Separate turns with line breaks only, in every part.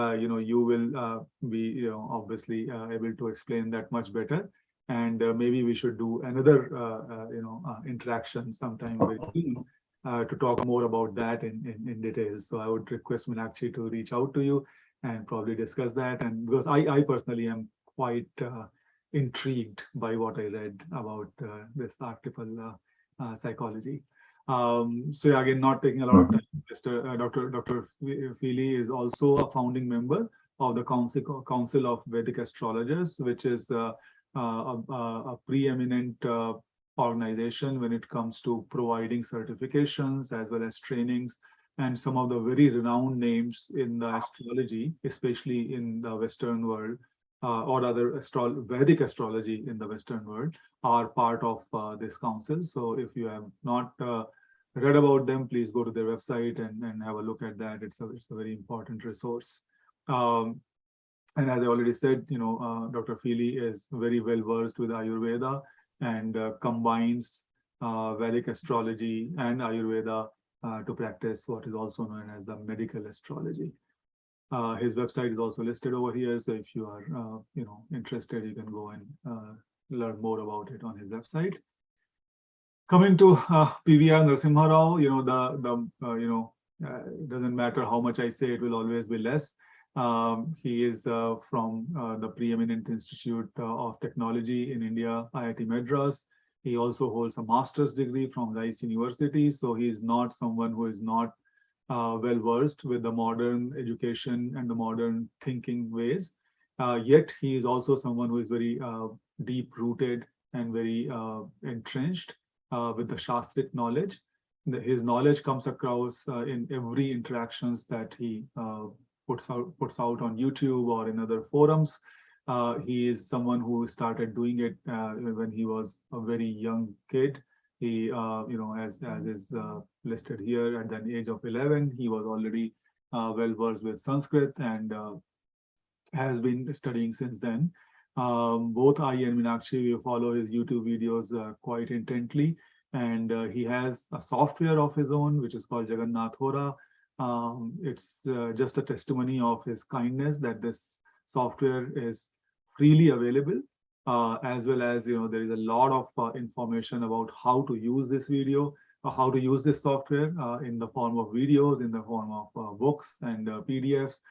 you will be, obviously able to explain that much better. And maybe we should do another, interaction sometime very soon to talk more about that in detail. So I would request Meenakshi to reach out to you and probably discuss that. And because I personally am quite intrigued by what I read about this archetypal psychology. So yeah, again, not taking a lot of time, Dr. Feeley is also a founding member of the Council of Vedic Astrologers, which is a preeminent organization when it comes to providing certifications as well as trainings, and some of the very renowned names in the astrology, especially in the Western world, or other Vedic astrology in the Western world, are part of this council. So if you have not read about them, please go to their website and have a look at that. It's a very important resource. And as I already said, Dr. Feeley is very well versed with Ayurveda and combines Vedic astrology and Ayurveda to practice what is also known as the medical astrology. His website is also listed over here. So if you are, interested, you can go and learn more about it on his website. Coming to PVR Narasimha Rao, doesn't matter how much I say, it will always be less. He is from the preeminent Institute of Technology in India, IIT Madras. He also holds a master's degree from Rice University. So he is not someone who is not well versed with the modern education and the modern thinking ways. Yet he is also someone who is very deep rooted and very entrenched with the Shastric knowledge. His knowledge comes across in every interactions that he puts out on YouTube or in other forums. He is someone who started doing it when he was a very young kid. He, as is listed here, at the age of 11, he was already well versed with Sanskrit and has been studying since then. Both I and Meenakshi, we follow his YouTube videos quite intently, and he has a software of his own, which is called Jagannath Hora. It's just a testimony of his kindness that this software is freely available, as well as, there is a lot of information about how to use this video, how to use this software in the form of videos, in the form of books and PDFs.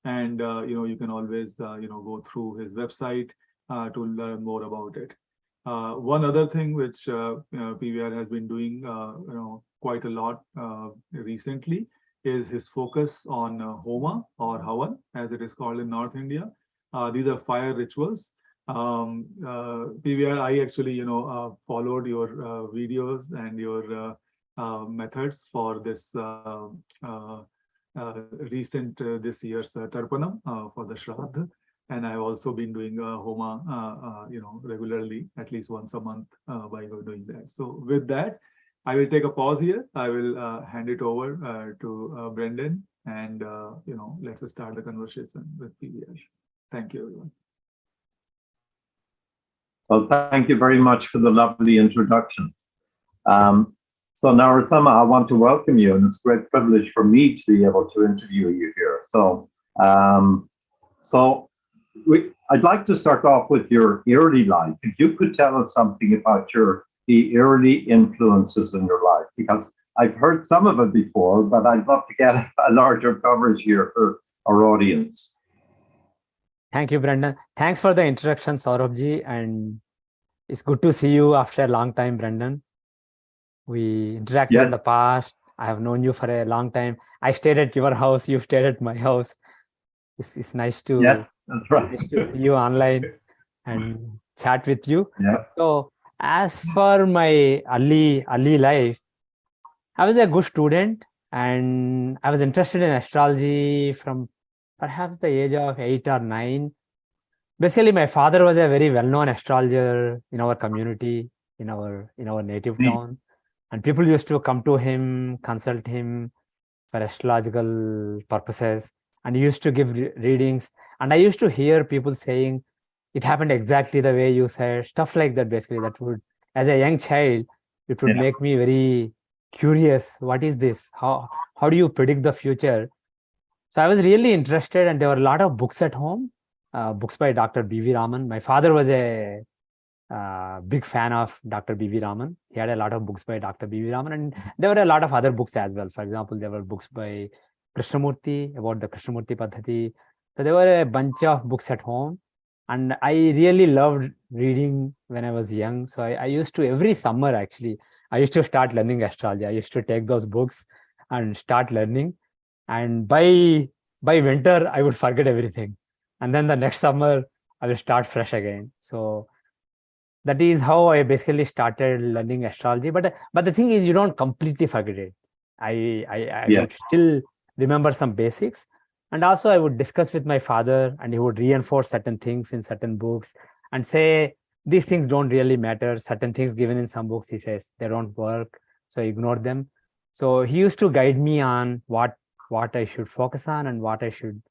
And, you can always, go through his website to learn more about it. One other thing which PVR has been doing, quite a lot recently is his focus on Homa or Havan, as it is called in North India. These are fire rituals. PVR, I actually, followed your videos and your methods for this recent this year's Tarpanam for the Shraddha. And I've also been doing Homa, regularly, at least once a month by doing that. So with that, I will take a pause here. I will hand it over to Brendan, and let's start the conversation with PVR. Thank you, everyone.
Well, thank you very much for the lovely introduction. So Narasimha, I want to welcome you, and it's a great privilege for me to be able to interview you here. So, I'd like to start off with your early life. If you could tell us something about the early influences in your life, because I've heard some of it before, but I'd love to get a larger coverage here for our audience.
Thank you, Brendan. Thanks for the introduction, Saurabhji, and it's good to see you after a long time, Brendan. We interacted in the past. I have known you for a long time. I stayed at your house. You stayed at my house. It's nice to,
that's right.
Nice to see you online and chat with you.
Yeah.
So as for my early life, I was a good student and I was interested in astrology from perhaps the age of 8 or 9. Basically, my father was a very well-known astrologer in our community, in our native town. And people used to come to him, consult him for astrological purposes. And he used to give readings. And I used to hear people saying, it happened exactly the way you said, stuff like that, basically. That would, as a young child, it would make me very curious. What is this? How do you predict the future? So I was really interested, and there were a lot of books at home, books by Dr. B.V. Raman. My father was a big fan of Dr. B.V. Raman. He had a lot of books by Dr. B.V. Raman, and there were a lot of other books as well. For example, there were books by Krishnamurti about the Krishnamurti Paddhati. So there were a bunch of books at home, and I really loved reading when I was young. So I used to, every summer actually, I used to start learning astrology. I used to take those books and start learning. And by winter, I would forget everything. And then the next summer, I will start fresh again. So that is how I basically started learning astrology. But the thing is, you don't completely forget it. I
Yeah.
would still remember some basics, and also I would discuss with my father, and he would reinforce certain things in certain books and say these things don't really matter. Certain things given in some books, he says, they don't work, so ignore them. So he used to guide me on what I should focus on and what I should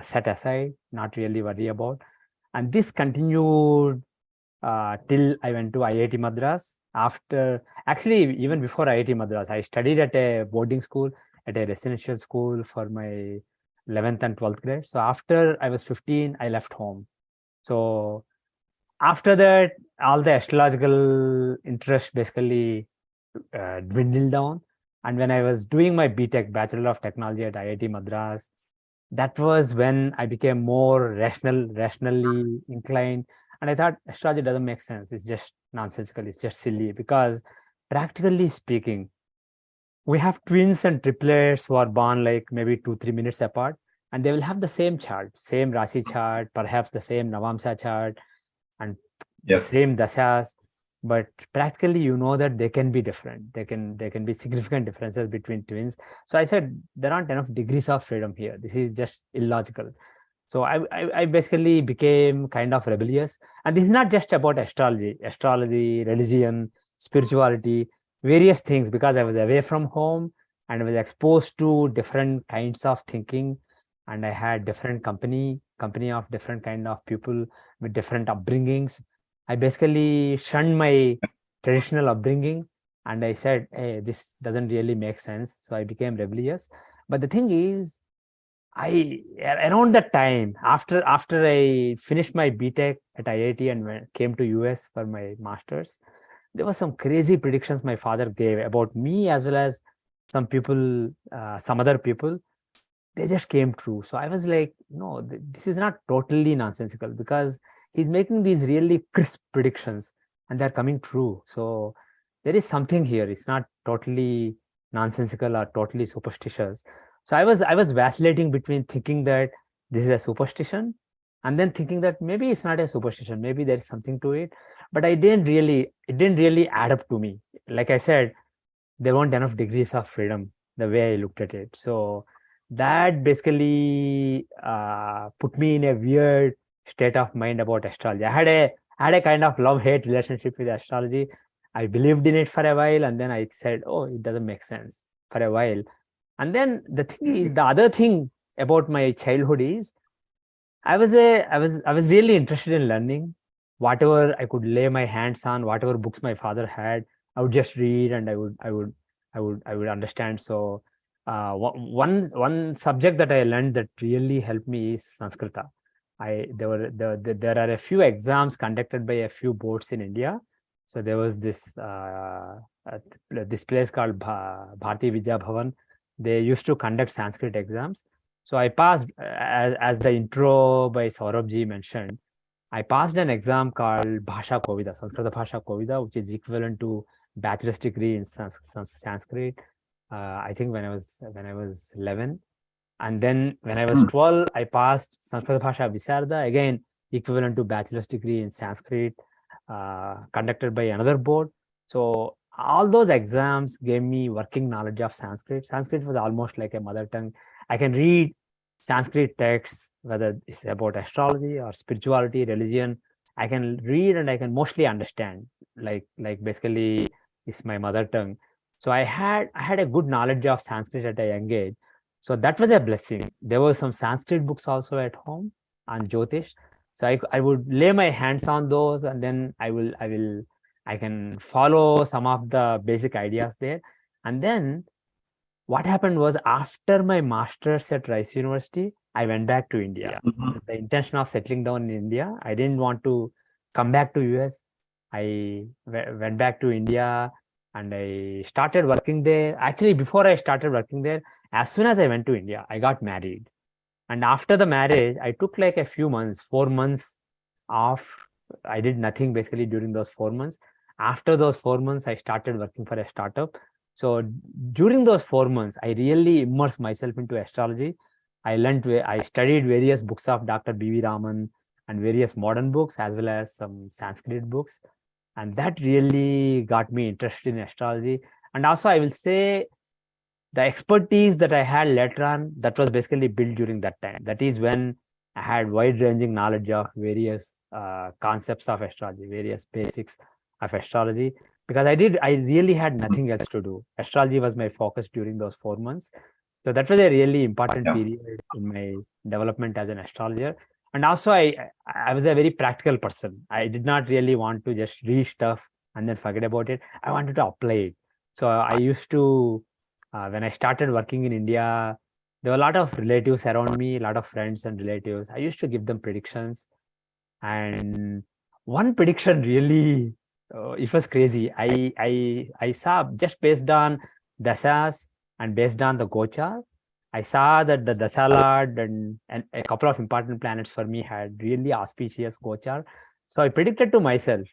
set aside, not really worry about. And this continued till I went to IIT Madras. After, actually, even before IIT Madras, I studied at a boarding school, at a residential school for my 11th and 12th grade. So after I was 15, I left home. So after that, all the astrological interest basically dwindled down. And when I was doing my BTech, Bachelor of Technology at IIT Madras, that was when I became more rationally inclined. And I thought astrology doesn't make sense. It's just nonsensical. It's just silly, because practically speaking, we have twins and triplets who are born like maybe 2-3 minutes apart, and they will have the same chart, same Rasi chart, perhaps the same Navamsa chart, and
Yes.
same dasas. But practically, you know that they can be different. There can be significant differences between twins. So I said there aren't enough degrees of freedom here. This is just illogical. So I basically became kind of rebellious. And this is not just about astrology, religion, spirituality, various things, because I was away from home and I was exposed to different kinds of thinking, and I had different company of different kind of people with different upbringings. I basically shunned my traditional upbringing, and I said, hey, this doesn't really make sense. So I became rebellious. But the thing is, around that time, after I finished my BTech at IIT and came to US for my master's, there were some crazy predictions my father gave about me, as well as some people, some other people. They just came true. So I was like, no, this is not totally nonsensical, because he's making these really crisp predictions and they're coming true. So there is something here. It's not totally nonsensical or totally superstitious. So I was vacillating between thinking that this is a superstition, and then thinking that maybe it's not a superstition, maybe there is something to it. But it didn't really add up to me. Like I said, there weren't enough degrees of freedom the way I looked at it. So that basically put me in a weird state of mind about astrology. I had a kind of love-hate relationship with astrology. I believed in it for a while, and then I said, oh, it doesn't make sense, for a while. And then the thing is, the other thing about my childhood is, I was really interested in learning. Whatever I could lay my hands on, whatever books my father had, I would just read, and I would understand. So one subject that I learned that really helped me is Sanskrita. There are a few exams conducted by a few boards in India. So there was this place called Bharati Vidya Bhavan. They used to conduct Sanskrit exams. So I passed, as the intro by Saurabh mentioned, I passed an exam called Bhasha Kovida, Sanskrit Bhasha Kovida, which is equivalent to bachelor's degree in Sanskrit. I think when I was 11, and then when I was 12, I passed Sanskrit Bhasha Visarda, again equivalent to bachelor's degree in Sanskrit, conducted by another board. So all those exams gave me working knowledge of Sanskrit. Sanskrit was almost like a mother tongue. I can read Sanskrit texts, whether it's about astrology or spirituality, religion. I can read and I can mostly understand. Like basically, it's my mother tongue. So I had a good knowledge of Sanskrit at a young age. So that was a blessing. There were some Sanskrit books also at home on Jyotish. So I would lay my hands on those, and then I can follow some of the basic ideas there. And then what happened was after my master's at Rice University, I went back to India
Mhm.
with the intention of settling down in India. I didn't want to come back to US. I went back to India and I started working there. Actually, before I started working there, as soon as I went to India, I got married. And after the marriage, I took like a few months, 4 months off. I did nothing basically during those 4 months. After those 4 months, I started working for a startup. So during those 4 months, I really immersed myself into astrology. I studied various books of Dr. B.V. Raman and various modern books as well as some Sanskrit books. And that really got me interested in astrology. And also, I will say the expertise that I had later on, that was basically built during that time. That is when I had wide-ranging knowledge of various concepts of astrology, various basics of astrology, because I really had nothing else to do. Astrology was my focus during those 4 months. So that was a really important
Yeah.
period in my development as an astrologer. And also, I was a very practical person. I did not really want to just read stuff and then forget about it. I wanted to apply it. So I used to when I started working in India, there were a lot of relatives around me, a lot of friends and relatives. I used to give them predictions, and one prediction really, it was crazy. I saw just based on dasas and based on the gochar, I saw that the dasa lord and a couple of important planets for me had really auspicious gochar. So I predicted to myself,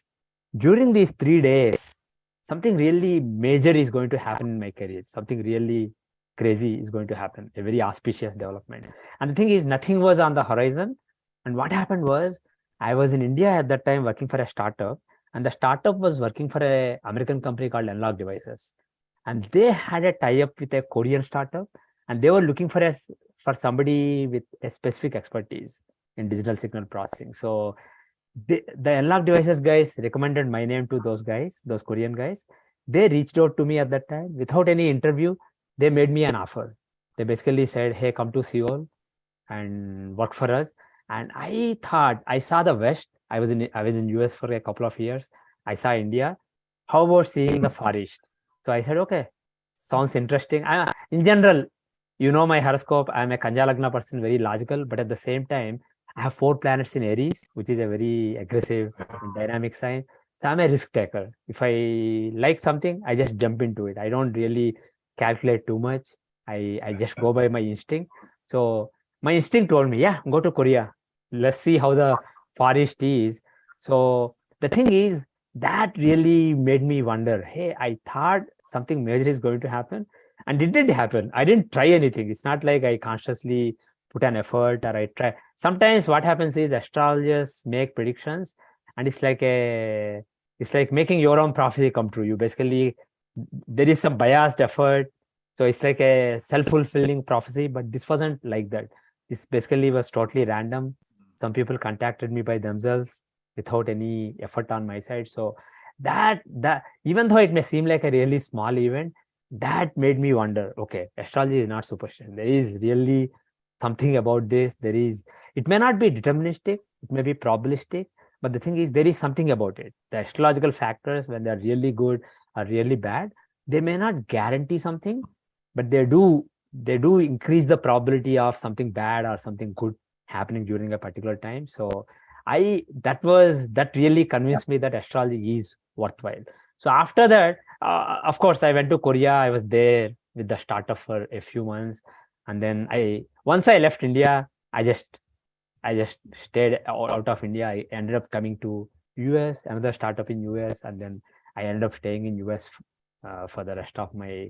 during these 3 days, something really major is going to happen in my career. Something really crazy is going to happen, a very auspicious development. And the thing is, nothing was on the horizon. And what happened was, I was in India at that time working for a startup, and the startup was working for a American company called Unlock Devices. And they had a tie-up with a Korean startup, and they were looking for somebody with a specific expertise in digital signal processing. So the Unlock Devices guys recommended my name to those guys, those Korean guys. They reached out to me at that time without any interview. They made me an offer. They basically said, "Hey, come to Seoul and work for us." And I thought, I saw the West. I was in US for a couple of years. I saw India. How about seeing the Far East? So I said, okay, sounds interesting. In general, you know my horoscope. I'm a Kanja Lagna person, very logical, but at the same time, I have 4 planets in Aries, which is a very aggressive and dynamic sign. So I'm a risk taker. If I like something, I just jump into it. I don't really calculate too much. I just go by my instinct. So my instinct told me, yeah, go to Korea. Let's see how the Far East is. So the thing is, that really made me wonder, hey, I thought something major is going to happen, and it didn't happen. I didn't try anything. It's not like I consciously put an effort or I try. Sometimes what happens is astrologers make predictions, and it's like making your own prophecy come true. You basically, there is some biased effort. So it's like a self-fulfilling prophecy, but this wasn't like that. This basically was totally random. Some people contacted me by themselves without any effort on my side. So that even though it may seem like a really small event, that made me wonder, okay, astrology is not superstition. There is really something about this. It may not be deterministic, it may be probabilistic, but the thing is, there is something about it. The astrological factors, when they're really good or really bad, they may not guarantee something, but they do increase the probability of something bad or something good happening during a particular time. So that really convinced me that astrology is worthwhile. So after that, of course, I went to Korea. I was there with the startup for a few months, and then once I left India, I just stayed out of India. I ended up coming to US, another startup in US, and then I ended up staying in US for the rest of my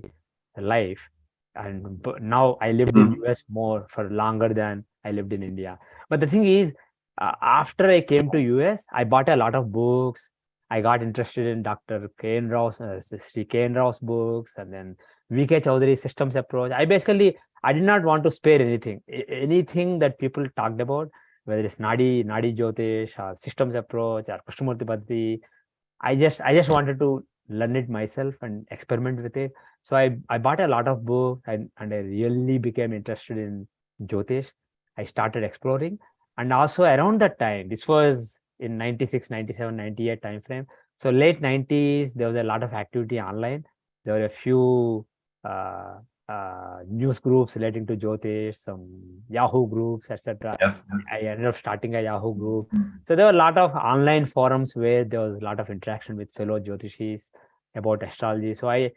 life. And now I lived in
Mhm.
US more for longer than I lived in India. But the thing is, after I came to US, I bought a lot of books. I got interested in Dr. K.N. Rao's, Shri K.N. Rao's books, and then V.K. Chowdhury's systems approach. I did not want to spare anything. Anything that people talked about, whether it's Nadi Jyotish or systems approach or Krishnamurti Paddhati, I just wanted to learn it myself and experiment with it. So I bought a lot of books, and I really became interested in Jyotish. I started exploring. And also around that time, this was in 96, 97, 98 time frame. So late 90s, there was a lot of activity online. There were a few uh, news groups relating to Jyotish, some Yahoo groups, etc.
Yes,
I ended up starting a Yahoo group.
yes.
So there were a lot of online forums where there was a lot of interaction with fellow Jyotishis about astrology. So I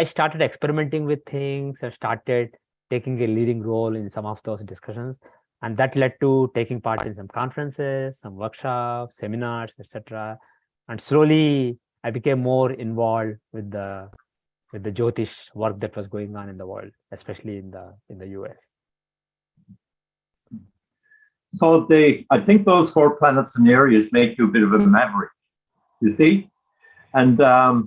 started experimenting with things. I started taking a leading role in some of those discussions, and that led to taking part in some conferences, some workshops, seminars, etc. And slowly I became more involved with the Jyotish work that was going on in the world, especially in the US.
So I think those 4 planets and areas make you a bit of a maverick, you see? And I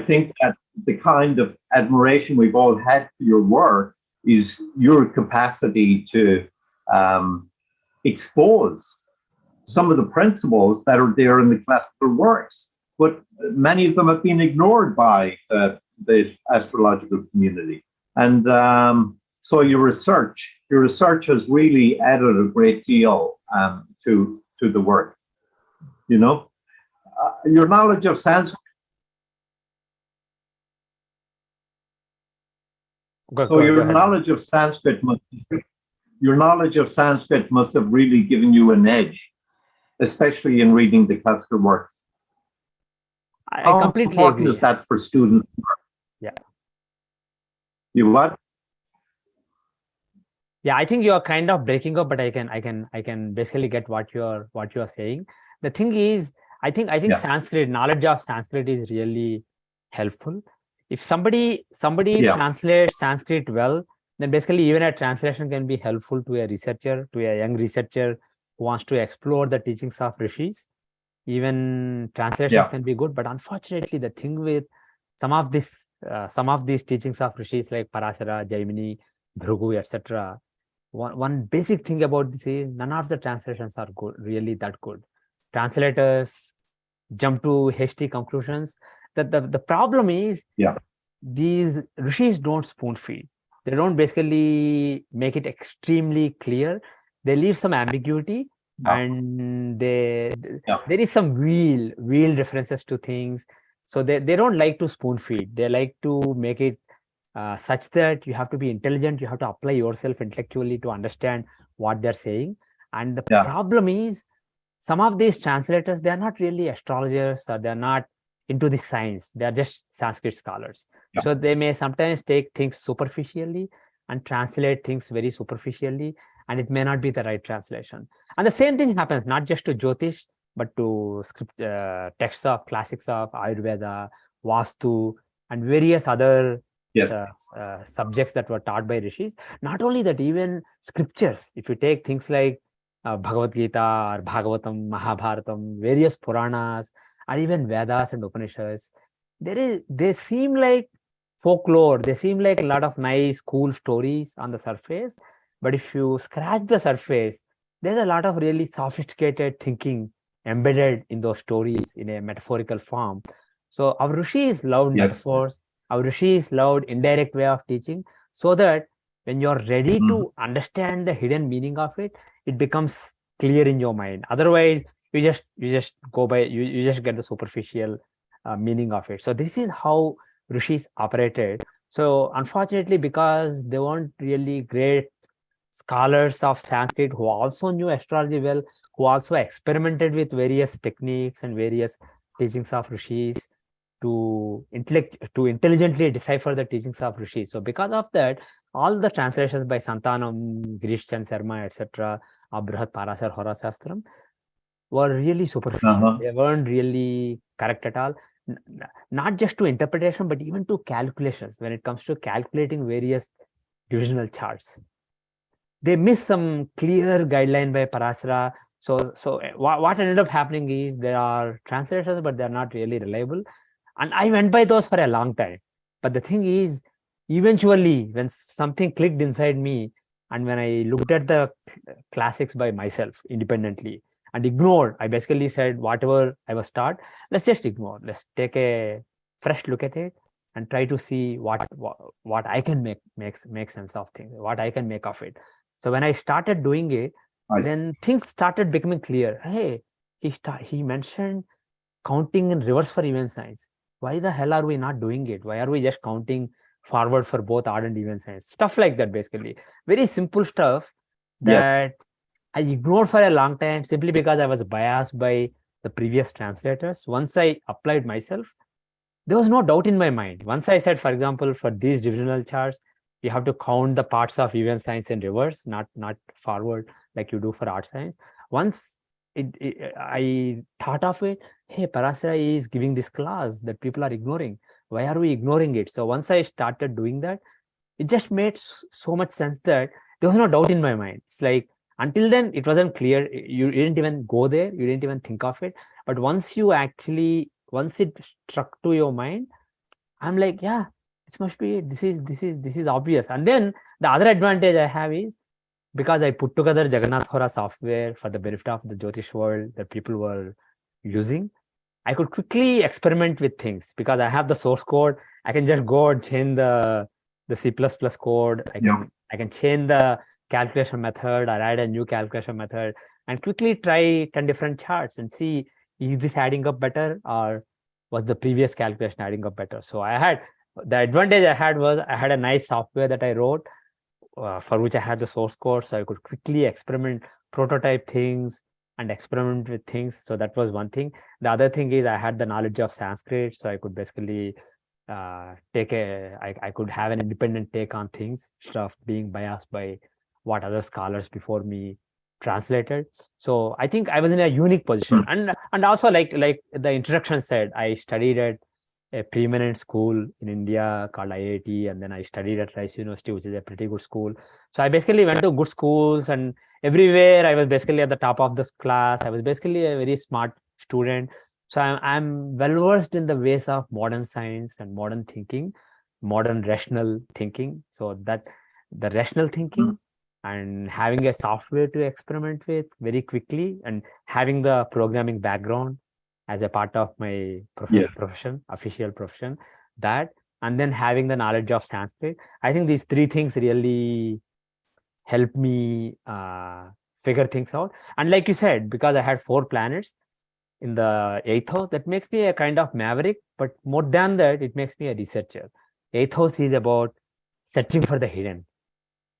think that the kind of admiration we've all had for your work is your capacity to expose some of the principles that are there in the classical works, but many of them have been ignored by the astrological community. And so your research has really added a great deal to the work. You know, your knowledge of Sanskrit. Your knowledge of Sanskrit must have really given you an edge, especially in reading the classical work.
I completely agree. How important
is that for students?
Yeah.
You what?
Yeah, I think you are kind of breaking up, but I can basically get what you are saying. The thing is, I think Sanskrit, knowledge of Sanskrit is really helpful. If somebody translates Sanskrit well, then basically even a translation can be helpful to a researcher, to a young researcher who wants to explore the teachings of rishis. Even translations can be good, but unfortunately, the thing with some of these teachings of rishis like Parasara, Jaimini, Bhrigu, etc. One basic thing about this is none of the translations are really that good. Translators jump to hasty conclusions. The problem is these rishis don't spoon feed. They don't basically make it extremely clear. They leave some ambiguity, and there is some real references to things. So they don't like to spoon feed. They like to make it such that you have to be intelligent, you have to apply yourself intellectually to understand what they're saying. And the problem is some of these translators, they are not really astrologers, or they're not into the science. They are just Sanskrit scholars. So they may sometimes take things superficially and translate things very superficially, and it may not be the right translation. And the same thing happens not just to Jyotish, but to texts of classics of Ayurveda, Vastu, and various other subjects that were taught by rishis. Not only that, even scriptures. If you take things like Bhagavad Gita or Bhagavatam, Mahabharatam, various Puranas, or even Vedas and Upanishads, they seem like folklore. They seem like a lot of nice, cool stories on the surface. But if you scratch the surface, there's a lot of really sophisticated thinking embedded in those stories in a metaphorical form. So our rishis loved metaphors. Our rishis loved indirect way of teaching, so that when you're ready to understand the hidden meaning of it, it becomes clear in your mind. Otherwise, you just go by, you just get the superficial meaning of it. So this is how rishis operated. So unfortunately, because they weren't really great scholars of Sanskrit who also knew astrology well, who also experimented with various techniques and various teachings of rishis to intelligently decipher the teachings of rishis. So because of that, all the translations by Santanam, Girish Chan Sharma, etc., Brihat Parasar Horasastram were really superficial. They weren't really correct at all. Not just to interpretation, but even to calculations. When it comes to calculating various divisional charts, they miss some clear guideline by Parasara. So what ended up happening is there are translations, but they're not really reliable. And I went by those for a long time. But the thing is, eventually, when something clicked inside me, and when I looked at the classics by myself independently and ignored, I basically said, whatever I was taught, let's just ignore. Let's take a fresh look at it and try to see what I can make sense of things, what I can make of it. So when I started doing it, then things started becoming clear. Hey, he mentioned counting in reverse for event signs. Why the hell are we not doing it? Why are we just counting forward for both art and event science. Stuff like that, basically. Very simple stuff
Yeah.
that I ignored for a long time simply because I was biased by the previous translators. Once I applied myself, there was no doubt in my mind. Once I said, for example, for these divisional charts, you have to count the parts of event science in reverse, not forward like you do for art science. Once I thought of it, hey, Parasara is giving this class that people are ignoring. Why are we ignoring it? So once I started doing that, it just made so much sense that there was no doubt in my mind. It's like, until then, it wasn't clear. You didn't even go there. You didn't even think of it. But once it struck to your mind, I'm like, yeah, this must be it. This is obvious. And then the other advantage I have is, because I put together Jagannath Hora software for the benefit of the Jyotish world that people were using, I could quickly experiment with things because I have the source code. I can just go and change the C++ code. I can change the calculation method or add a new calculation method and quickly try 10 different charts and see, is this adding up better or was the previous calculation adding up better? So the advantage I had was I had a nice software that I wrote for which I had the source code, so I could quickly experiment, prototype things and experiment with things. So that was one thing. The other thing is I had the knowledge of Sanskrit, so I could basically I could have an independent take on things instead of being biased by what other scholars before me translated. So I think I was in a unique position. And also like the introduction said, I studied at a preeminent school in India called IIT, and then I studied at Rice University, which is a pretty good school. So I basically went to good schools, and everywhere I was basically at the top of this class. I was basically a very smart student. So I'm well versed in the ways of modern science and modern thinking, modern rational thinking. So that the rational thinking and having a software to experiment with very quickly, and having the programming background as a part of my profession, official profession, and then having the knowledge of Sanskrit. I think these three things really help me figure things out. And like you said, because I had 4 planets in the 8th house, that makes me a kind of maverick, but more than that, it makes me a researcher. 8th house is about searching for the hidden.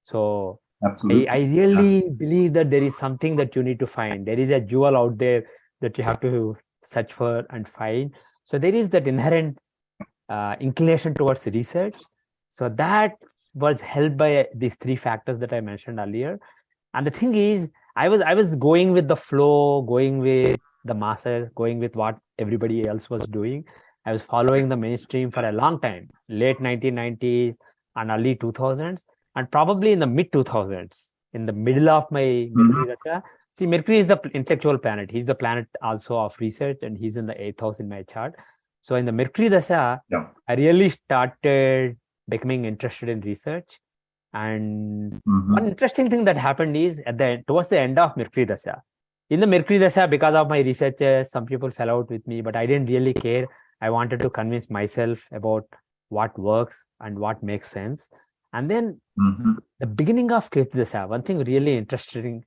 So I really believe that there is something that you need to find. There is a jewel out there that you have to search for and find. So there is that inherent inclination towards research. So that was helped by these 3 factors that I mentioned earlier. And the thing is, I was going with the flow, going with the masses, going with what everybody else was doing. I was following the mainstream for a long time, late 1990s and early 2000s, and probably in the mid 2000s, in the middle of my Mercury Dasha. See, Mercury is the intellectual planet. He's the planet also of research, and he's in the 8th house in my chart. So in the Mercury Dasha, I really started becoming interested in research. And one interesting thing that happened is towards the end of Mercury Dasha. In the Mercury Dasha, because of my researches, some people fell out with me, but I didn't really care. I wanted to convince myself about what works and what makes sense. And then the beginning of Kirti Dasha, one thing really interesting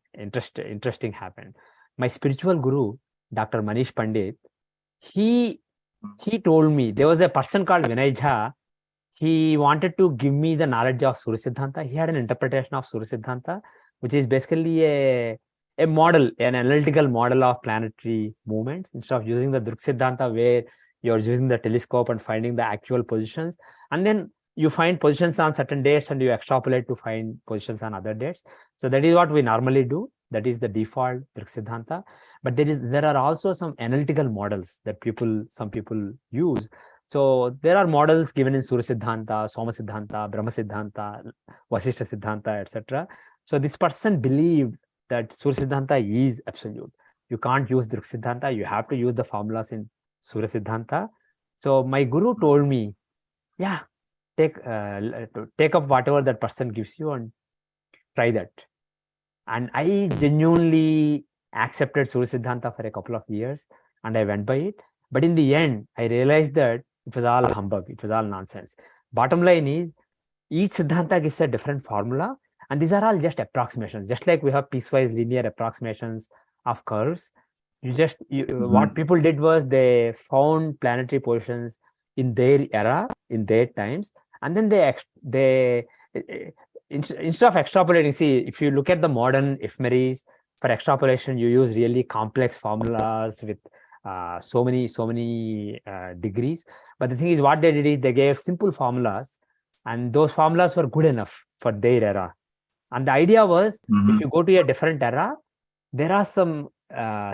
happened. My spiritual guru, Dr. Manish Pandit, he told me, there was a person called Vinay Jha. He wanted to give me the knowledge of Surya Siddhanta. He had an interpretation of Surya Siddhanta, which is basically a model, an analytical model of planetary movements. Instead of using the Druk Siddhanta, where you're using the telescope and finding the actual positions, and then you find positions on certain dates and you extrapolate to find positions on other dates. So that is what we normally do. That is the default Druk Siddhanta. But there are also some analytical models that some people use. So there are models given in Surya Siddhanta, Soma Siddhanta, Brahma Siddhanta, Vasishtha Siddhanta, etc. So this person believed that Surya Siddhanta is absolute. You can't use Druk Siddhanta. You have to use the formulas in Surya Siddhanta. So my guru told me, yeah, take up whatever that person gives you and try that. And I genuinely accepted Surya Siddhanta for a couple of years, and I went by it. But in the end, I realized that it was all humbug. It was all nonsense. Bottom line is, each Siddhanta gives a different formula, and these are all just approximations. Just like we have piecewise linear approximations of curves, what people did was they found planetary positions in their era, in their times, And then instead of extrapolating, see, if you look at the modern ephemeris, for extrapolation, you use really complex formulas with so many degrees. But the thing is, what they did is they gave simple formulas, and those formulas were good enough for their era. And the idea was, if you go to a different era, there are some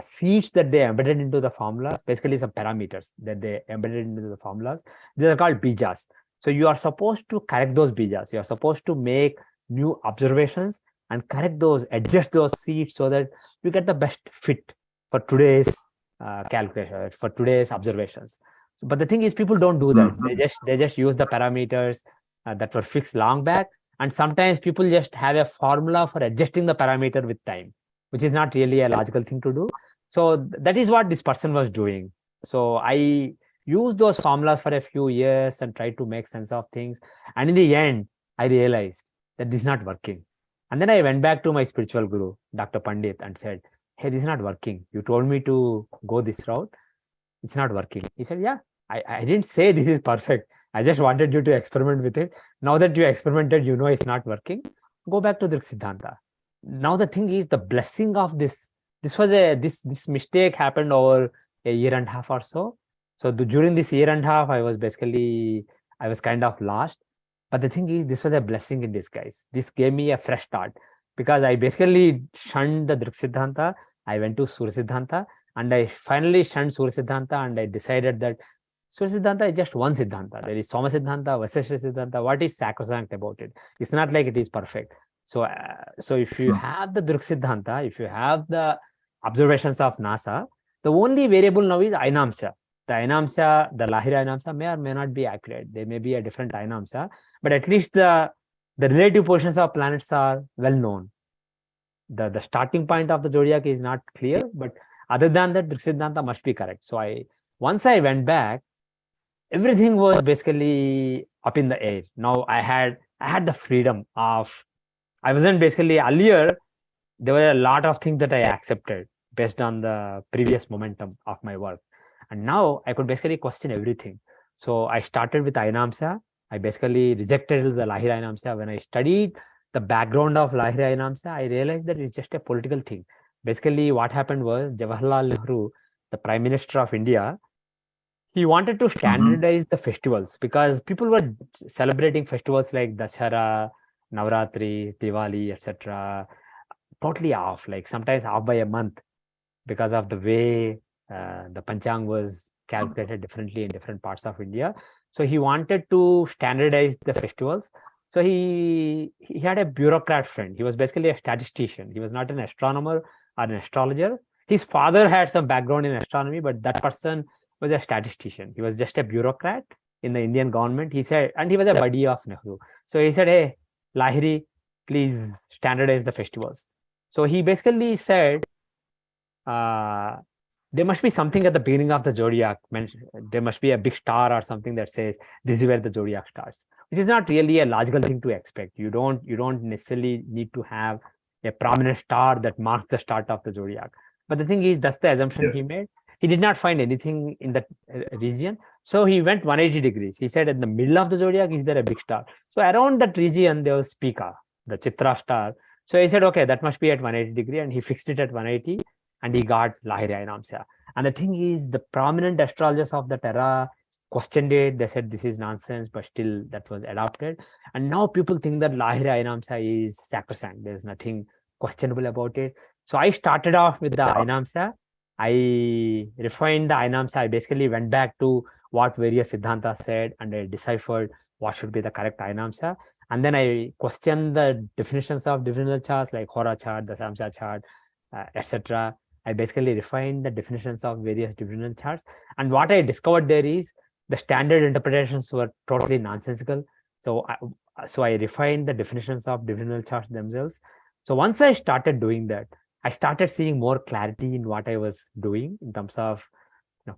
seeds that they embedded into the formulas, basically some parameters that they embedded into the formulas. These are called bijas. So you are supposed to correct those bijas. You are supposed to make new observations and correct those, adjust those seeds so that you get the best fit for today's calculation, for today's observations. But the thing is, people don't do that. They just use the parameters that were fixed long back. And sometimes people just have a formula for adjusting the parameter with time, which is not really a logical thing to do. So that is what this person was doing. So I used those formulas for a few years and tried to make sense of things. And in the end, I realized that this is not working. And then I went back to my spiritual guru, Dr. Pandit, and said, hey, this is not working. You told me to go this route. It's not working. He said, yeah, I didn't say this is perfect. I just wanted you to experiment with it. Now that you experimented, you know it's not working. Go back to the Siddhanta. Now the thing is, the blessing of this mistake happened over a year and a half or so. So during this year and a half, I was kind of lost. But the thing is, this was a blessing in disguise. This gave me a fresh start, because I basically shunned the Drik Siddhanta. I went to Surya Siddhanta, and I finally shunned Surya Siddhanta, and I decided that Surya Siddhanta is just one Siddhanta. There is Soma Siddhanta, Vasishtha Siddhanta. What is sacrosanct about it? It's not like it is perfect. So if you have the Drik Siddhanta, if you have the observations of NASA, the only variable now is Ainamsha. The Ainamsha, the Lahiri Ainamsha may or may not be accurate. There may be a different Ainamsha, but at least the relative positions of planets are well known. The starting point of the zodiac is not clear, but other than that, Drik Siddhanta must be correct. So once I went back, everything was basically up in the air. Now I had the freedom of, I wasn't basically, earlier, there were a lot of things that I accepted based on the previous momentum of my work. And now I could basically question everything. So I started with Ainamsha. I basically rejected the Lahiri Ainamsha. When I studied the background of Lahiri Ainamsha, I realized that it's just a political thing. Basically, what happened was, Jawaharlal Nehru, the Prime Minister of India, he wanted to standardize the festivals, because people were celebrating festivals like Dashara, Navratri, Diwali, etc. totally off, like sometimes off by a month, because of the way the Panchang was calculated differently in different parts of India. So he wanted to standardize the festivals. So he had a bureaucrat friend. He was basically a statistician. He was not an astronomer or an astrologer. His father had some background in astronomy, but that person was a statistician. He was just a bureaucrat in the Indian government. He said, and he was a buddy of Nehru. So he said, hey, Lahiri, please standardize the festivals. So he basically said, there must be something at the beginning of the zodiac. There must be a big star or something that says this is where the zodiac starts, which is not really a logical thing to expect. You don't necessarily need to have a prominent star that marks the start of the zodiac. But the thing is, that's the assumption he made. He did not find anything in that region. So he went 180 degrees. He said, in the middle of the zodiac, is there a big star? So around that region, there was Pika, the Chitra star. So he said, okay, that must be at 180 degree. And he fixed it at 180. And he got Lahiri Ainamsha. And the thing is, the prominent astrologers of that era questioned it. They said this is nonsense, but still that was adopted. And now people think that Lahiri Ainamsha is sacrosanct. There's nothing questionable about it. So I started off with the Ainamsha. I refined the Ainamsha. I basically went back to what various Siddhantas said, and I deciphered what should be the correct Ainamsha. And then I questioned the definitions of divisional charts like Hora chart, the Samsa chart, etc. I basically refined the definitions of various divisional charts. And what I discovered there is the standard interpretations were totally nonsensical. So I refined the definitions of divisional charts themselves. So once I started doing that, I started seeing more clarity in what I was doing in terms of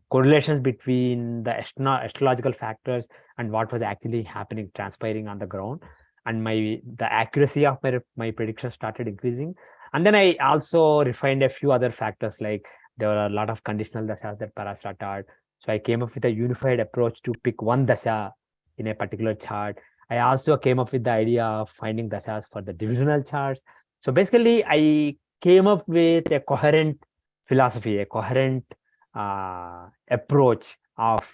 correlations between the astrological factors and what was actually happening, transpiring on the ground. And the accuracy of my predictions started increasing. And then I also refined a few other factors, like there were a lot of conditional dashas that Parasara taught. So I came up with a unified approach to pick one dasha in a particular chart. I also came up with the idea of finding dasas for the divisional charts. So basically, I came up with a coherent philosophy, a coherent approach of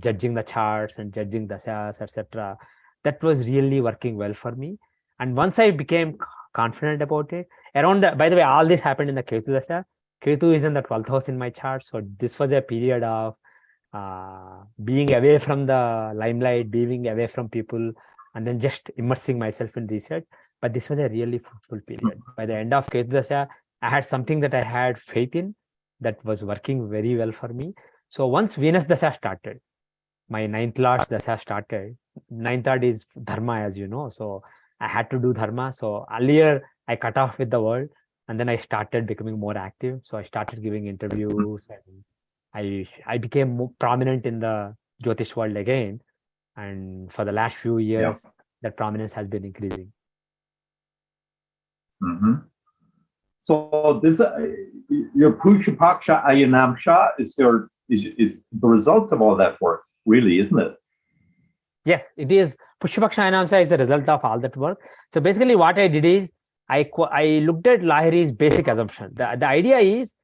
judging the charts and judging dasas, etc. That was really working well for me. And once I became confident about it, by the way, all this happened in the Ketu Dasha. Ketu is in the 12th house in my chart. So this was a period of being away from the limelight, being away from people, and then just immersing myself in research. But this was a really fruitful period. By the end of Ketu Dasha, I had something that I had faith in that was working very well for me. So once Venus Dasha started, my 9th Lord's Dasha started. 9th Lord is Dharma, as you know. So I had to do Dharma. So earlier I cut off with the world, and then I started becoming more active. So I started giving interviews, and I became more prominent in the Jyotish world again. And for the last few years, that prominence has been increasing.
So this your Pusha Paksha Ayanamsha is the result of all that work, really, isn't it?
Yes, it is. Pushpaksha Ayanamsha is the result of all that work. So basically what I did is I looked at Lahiri's basic assumption. The idea is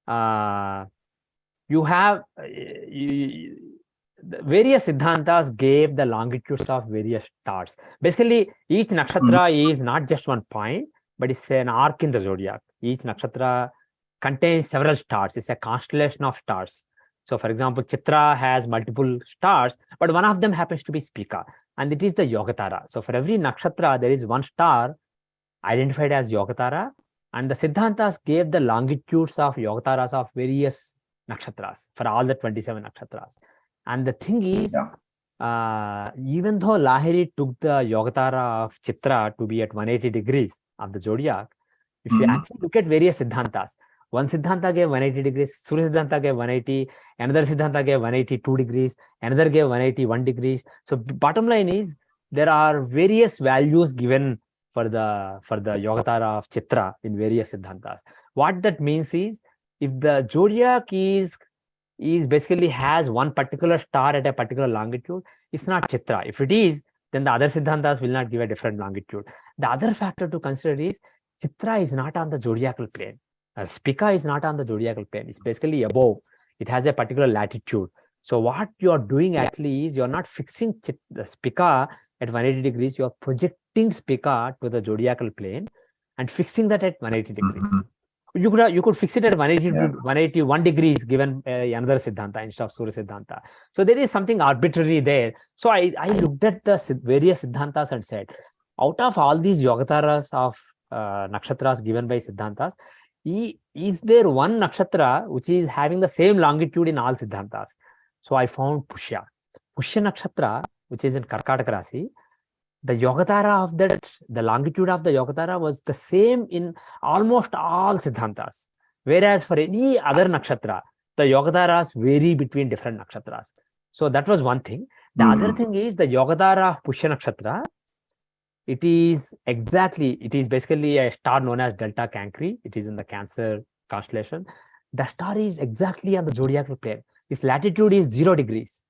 you have the various siddhantas gave the longitudes of various stars. Basically, each nakshatra is not just one point, but it's an arc in the zodiac. Each nakshatra contains several stars. It's a constellation of stars. So, for example, Chitra has multiple stars, but one of them happens to be Spika, and it is the Yogatara. So, for every nakshatra, there is one star identified as Yogatara, and the Siddhantas gave the longitudes of Yogataras of various nakshatras for all the 27 nakshatras. And the thing is, even though Lahiri took the Yogatara of Chitra to be at 180 degrees of the zodiac, if you actually look at various Siddhantas, one Siddhanta gave 180 degrees, Surya Siddhanta gave 180, another Siddhanta gave 182 degrees, another gave 181 degrees. So bottom line is, there are various values given for the Yogatara of Chitra in various Siddhantas. What that means is, if the zodiac is basically has one particular star at a particular longitude, it's not Chitra. If it is, then the other Siddhantas will not give a different longitude. The other factor to consider is, Chitra is not on the zodiacal plane. Spika is not on the zodiacal plane. It's basically above. It has a particular latitude. So what you are doing actually is, you are not fixing the Spika at 180 degrees. You are projecting Spika to the zodiacal plane and fixing that at 180 degrees. You could fix it at 181 degrees given another Siddhanta instead of Surya Siddhanta. So there is something arbitrary there. So I looked at the various Siddhantas and said, out of all these Yogataras of nakshatras given by Siddhantas, is there one nakshatra which is having the same longitude in all Siddhantas? So I found Pushya. Pushya nakshatra, which is in Karkataka Rasi, the Yogatara of that, the longitude of the Yogatara was the same in almost all Siddhantas. Whereas for any other nakshatra, the Yogataras vary between different nakshatras. So that was one thing. The other thing is, the Yogatara of Pushya nakshatra, it is basically a star known as Delta Cancri. It is in the Cancer constellation. The star is exactly on the zodiacal plane. Its latitude is 0 degrees.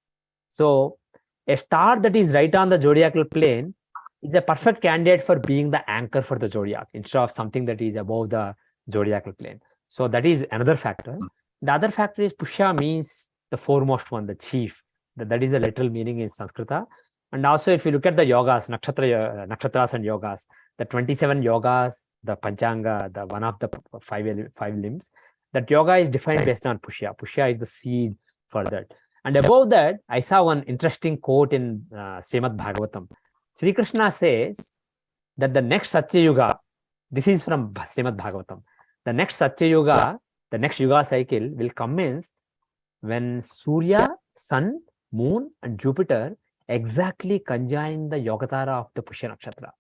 So a star that is right on the zodiacal plane is a perfect candidate for being the anchor for the zodiac instead of something that is above the zodiacal plane. So that is another factor. The other factor is, Pushya means the foremost one, the chief. That is the literal meaning in Sanskrita. And also, if you look at the yogas, nakshatras and yogas, the 27 yogas, the Panchanga, the one of the five limbs, that yoga is defined based on Pushya. Pushya is the seed for that. And above that, I saw one interesting quote in Srimad Bhagavatam. Sri Krishna says that the next Satya Yuga, this is from Srimad Bhagavatam, the next Satya Yuga, the next Yuga cycle will commence when Surya, Sun, Moon, and Jupiter exactly conjoin the Yogatara of the Pushya Nakshatra.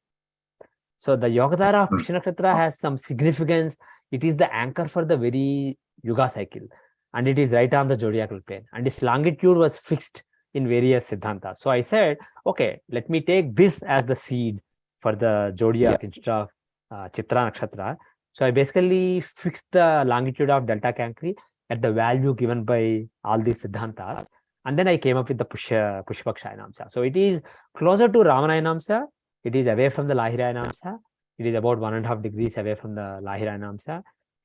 So the Yogatara of Pushya Nakshatra has some significance. It is the anchor for the very Yuga cycle, and it is right on the zodiacal plane, and its longitude was fixed in various Siddhantas. So I said, okay, let me take this as the seed for the zodiac instead of Chitra Nakshatra. So I basically fixed the longitude of Delta Cancri at the value given by all these Siddhantas. And then I came up with the Pushpaksha Ainamsa. So it is closer to Ramana Ainamsa. It is away from the Lahira Ainamsa. It is about 1.5 degrees away from the Lahira Ainamsa.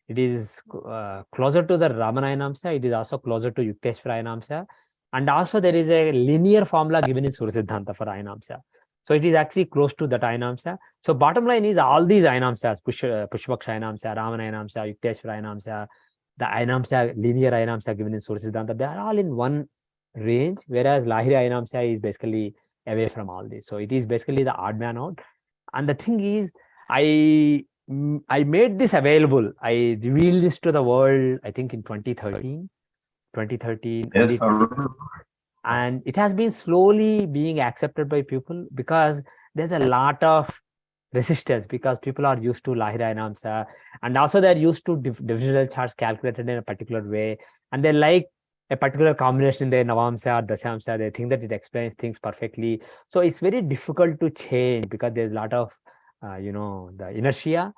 It is closer to the Ramana Ainamsa. It is also closer to Yukteswara Ainamsa. And also there is a linear formula given in Surya Siddhanta for Ainamsa. So it is actually close to that Ainamsa. So bottom line is all these Ainamsas, Pushpaksha Ainamsa, Ramana Ainamsa, Yukteswara Ainamsa, the Ainamsa, linear Ainamsa given in Surya Siddhanta, they are all in one range, whereas Lahira Ainamsa is basically away from all this. So it is basically the odd man out. And the thing is, I made this available. I revealed this to the world, I think in 2013,
Yes,
and it has been slowly being accepted by people because there's a lot of resistance because people are used to Lahira Ainamsa, and also they're used to divisional charts calculated in a particular way, and they like a particular combination in their Navamsa or Dasamsa. They think that it explains things perfectly. So it's very difficult to change because there's a lot of the inertia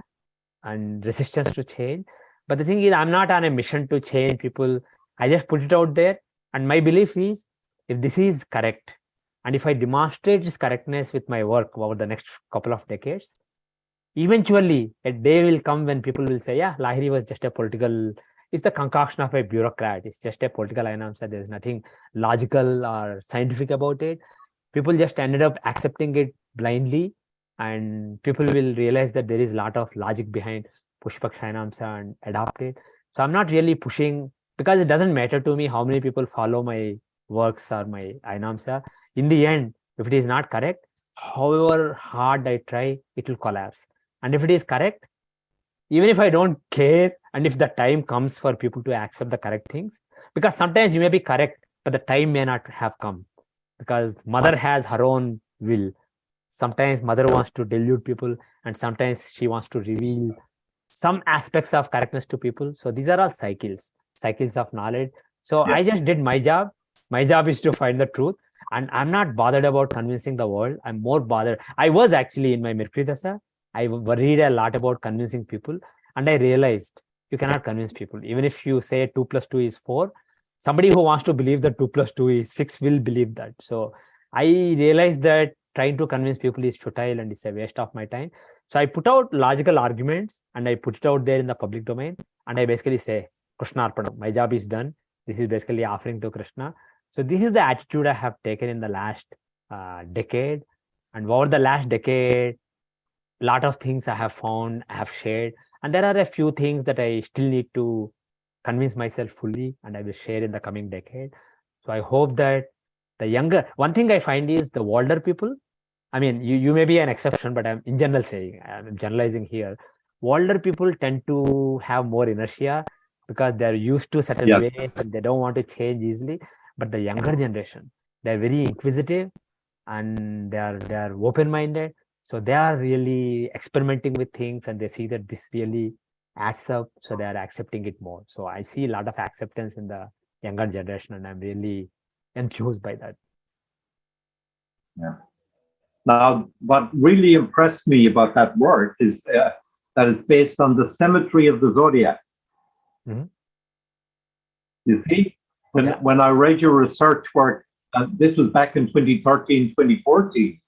and resistance to change. But the thing is, I'm not on a mission to change people. I just put it out there, and my belief is, if this is correct, and if I demonstrate its correctness with my work over the next couple of decades, eventually a day will come when people will say, yeah, Lahiri was just a political, it's the concoction of a bureaucrat. It's just a political Ainamsa. There's nothing logical or scientific about it. People just ended up accepting it blindly, and people will realize that there is a lot of logic behind Pushpaksha Ainamsa and adopt it. So I'm not really pushing, because it doesn't matter to me how many people follow my works or my Ainamsa. In the end, if it is not correct, however hard I try, it will collapse. And if it is correct, even if I don't care, and if the time comes for people to accept the correct things, because sometimes you may be correct, but the time may not have come, because mother has her own will. Sometimes mother wants to delude people, and sometimes she wants to reveal some aspects of correctness to people. So these are all cycles of knowledge. So I just did my job. My job is to find the truth, and I'm not bothered about convincing the world. I'm more bothered. I was actually in my Mercury Dasa, I worried a lot about convincing people, and I realized you cannot convince people. Even if you say 2 + 2 is 4, somebody who wants to believe that 2 + 2 is 6 will believe that. So I realized that trying to convince people is futile and it's a waste of my time. So I put out logical arguments and I put it out there in the public domain, and I basically say, Krishna Arpanam, my job is done. This is basically offering to Krishna. So this is the attitude I have taken in the last decade. And over the last decade, a lot of things I have found, I have shared. And there are a few things that I still need to convince myself fully, and I will share in the coming decade. So I hope that the younger, one thing I find is the older people, I mean, you may be an exception, but I'm in general saying, I'm generalizing here. Older people tend to have more inertia because they're used to certain ways and they don't want to change easily. But the younger generation, they're very inquisitive and they're open-minded. So they are really experimenting with things, and they see that this really adds up. So they are accepting it more. So I see a lot of acceptance in the younger generation, and I'm really enthused by that.
Yeah. Now, what really impressed me about that work is that it's based on the symmetry of the zodiac.
Mm-hmm.
You see, when I read your research work, this was back in 2013, 2014,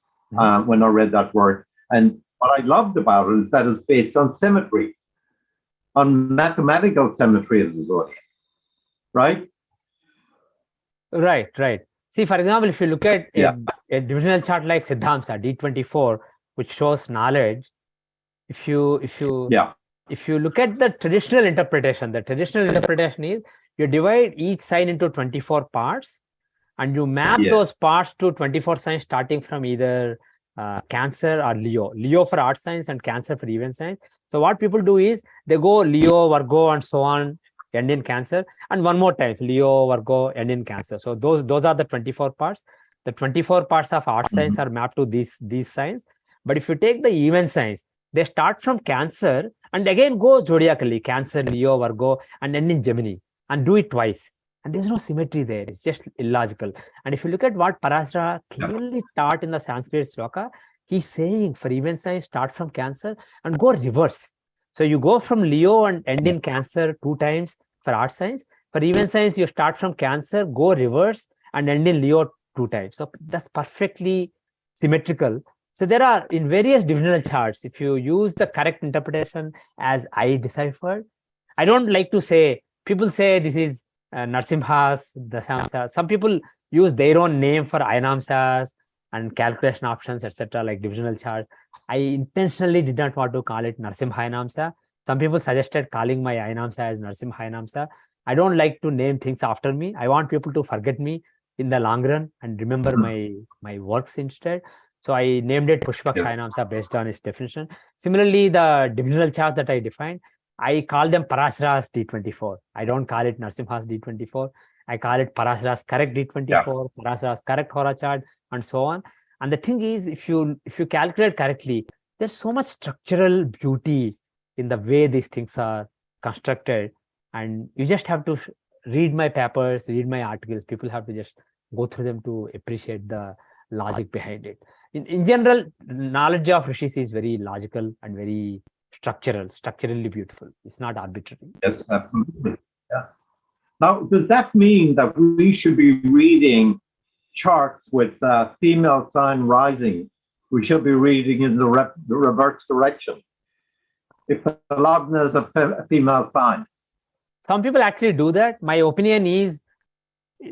when I read that work. And what I loved about it is that it's based on symmetry, on mathematical symmetry of the zodiac, right?
Right. See, for example, if you look at a divisional chart like Siddhamsa, D24, which shows knowledge, if you look at the traditional interpretation is you divide each sign into 24 parts, and you map those parts to 24 signs starting from either Cancer or Leo for earth signs and Cancer for event signs. So what people do is they go Leo, Virgo, and so on, end in Cancer, and one more time Leo, Virgo, end in Cancer. So those are the 24 parts. The 24 parts of earth signs are mapped to these signs. But if you take the event signs, they start from Cancer and again go zodiacally, Cancer, Leo, Virgo, and end in Gemini, and do it twice. And there's no symmetry there. It's just illogical. And if you look at what Parasara clearly taught in the Sanskrit sloka, he's saying for event signs, start from Cancer and go reverse. So you go from Leo and end in Cancer 2 times for earth signs. For event signs, you start from Cancer, go reverse, and end in Leo 2 times. So that's perfectly symmetrical. So there are in various divisional charts, if you use the correct interpretation as I deciphered, I don't like to say, people say this is Narasimha's, Dasamsa. Some people use their own name for Ayanamsas and calculation options, etc., like divisional chart. I intentionally did not want to call it Narasimha Ayanamsa. Some people suggested calling my Ayanamsa as Narasimha Ayanamsa. I don't like to name things after me. I want people to forget me in the long run and remember my works instead. So I named it Pushpaksha Ayanamsa based on its definition. Similarly, the divisional chart that I defined, I call them Parasara's D24. I don't call it Narasimha's D24. I call it Parasara's correct D24, Parasara's correct Hora chart, and so on. And the thing is, if you calculate correctly, there's so much structural beauty in the way these things are constructed. And you just have to read my papers, read my articles. People have to just go through them to appreciate the logic behind it. In general, knowledge of rishis is very logical and very structurally beautiful. It's not arbitrary.
Yes, absolutely. Yeah. Now, does that mean that we should be reading charts with female sign rising? We should be reading in the reverse direction. If the Lagna is a female sign.
Some people actually do that. My opinion is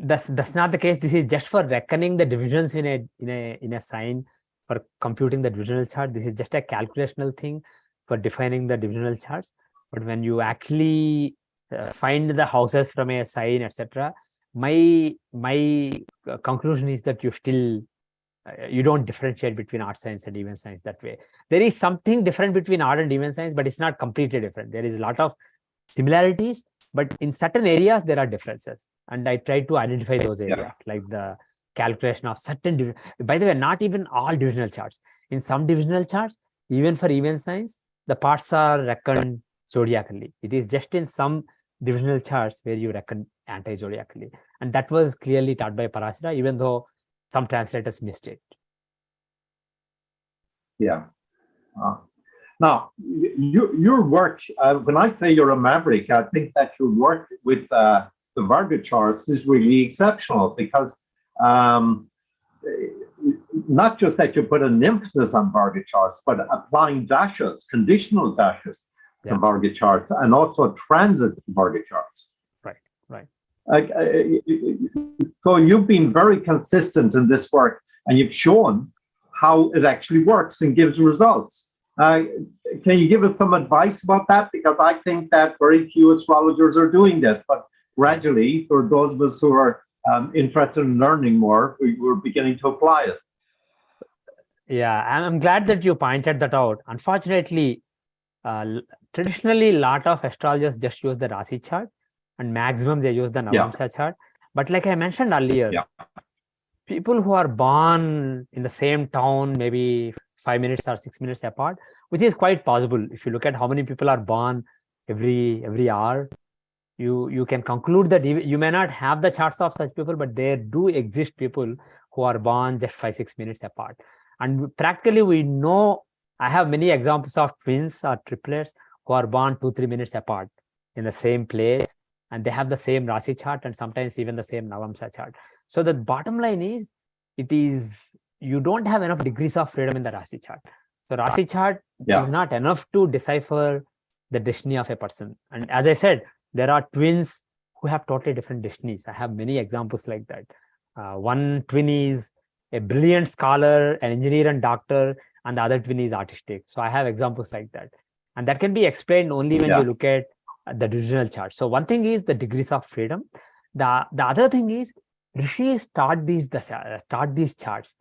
that's not the case. This is just for reckoning the divisions in a sign, for computing the divisional chart. This is just a calculational thing for defining the divisional charts. But when you actually find the houses from a sign, etc., my conclusion is that you don't differentiate between odd signs and even signs that way. There is something different between odd and even signs, but it's not completely different. There is a lot of similarities, but in certain areas there are differences, and I try to identify those areas, like the calculation of certain by the way, not even all divisional charts. In some divisional charts, even for even signs, the parts are reckoned zodiacally. It is just in some divisional charts where you reckon anti-zodiacally, and that was clearly taught by Parasara, even though some translators missed it.
Yeah. Now, your work, when I say you're a maverick, I think that your work with the Varga charts is really exceptional, because not just that you put an emphasis on Varga charts, but applying dashes, conditional dashes to Varga charts, and also transit Varga charts.
Right.
So you've been very consistent in this work, and you've shown how it actually works and gives results. Can you give us some advice about that? Because I think that very few astrologers are doing this, but gradually, for those of us who are interested in learning more, we're beginning to apply it.
Yeah, I'm glad that you pointed that out. Unfortunately, traditionally, a lot of astrologers just use the Rasi chart, and maximum they use the Navamsa chart. But like I mentioned earlier, people who are born in the same town, maybe 5 minutes or 6 minutes apart, which is quite possible. If you look at how many people are born every hour, you can conclude that you may not have the charts of such people, but there do exist people who are born just 5-6 minutes apart. And practically, we know, I have many examples of twins or triplets who are born 2-3 minutes apart in the same place, and they have the same Rasi chart and sometimes even the same Navamsa chart. So the bottom line is, you don't have enough degrees of freedom in the Rasi chart. So Rasi chart is not enough to decipher the destiny of a person. And as I said, there are twins who have totally different destinies. I have many examples like that. One twin is a brilliant scholar, an engineer and doctor, and the other twin is artistic. So I have examples like that. And that can be explained only when you look at the divisional chart. So one thing is the degrees of freedom. The other thing is, rishis taught these charts.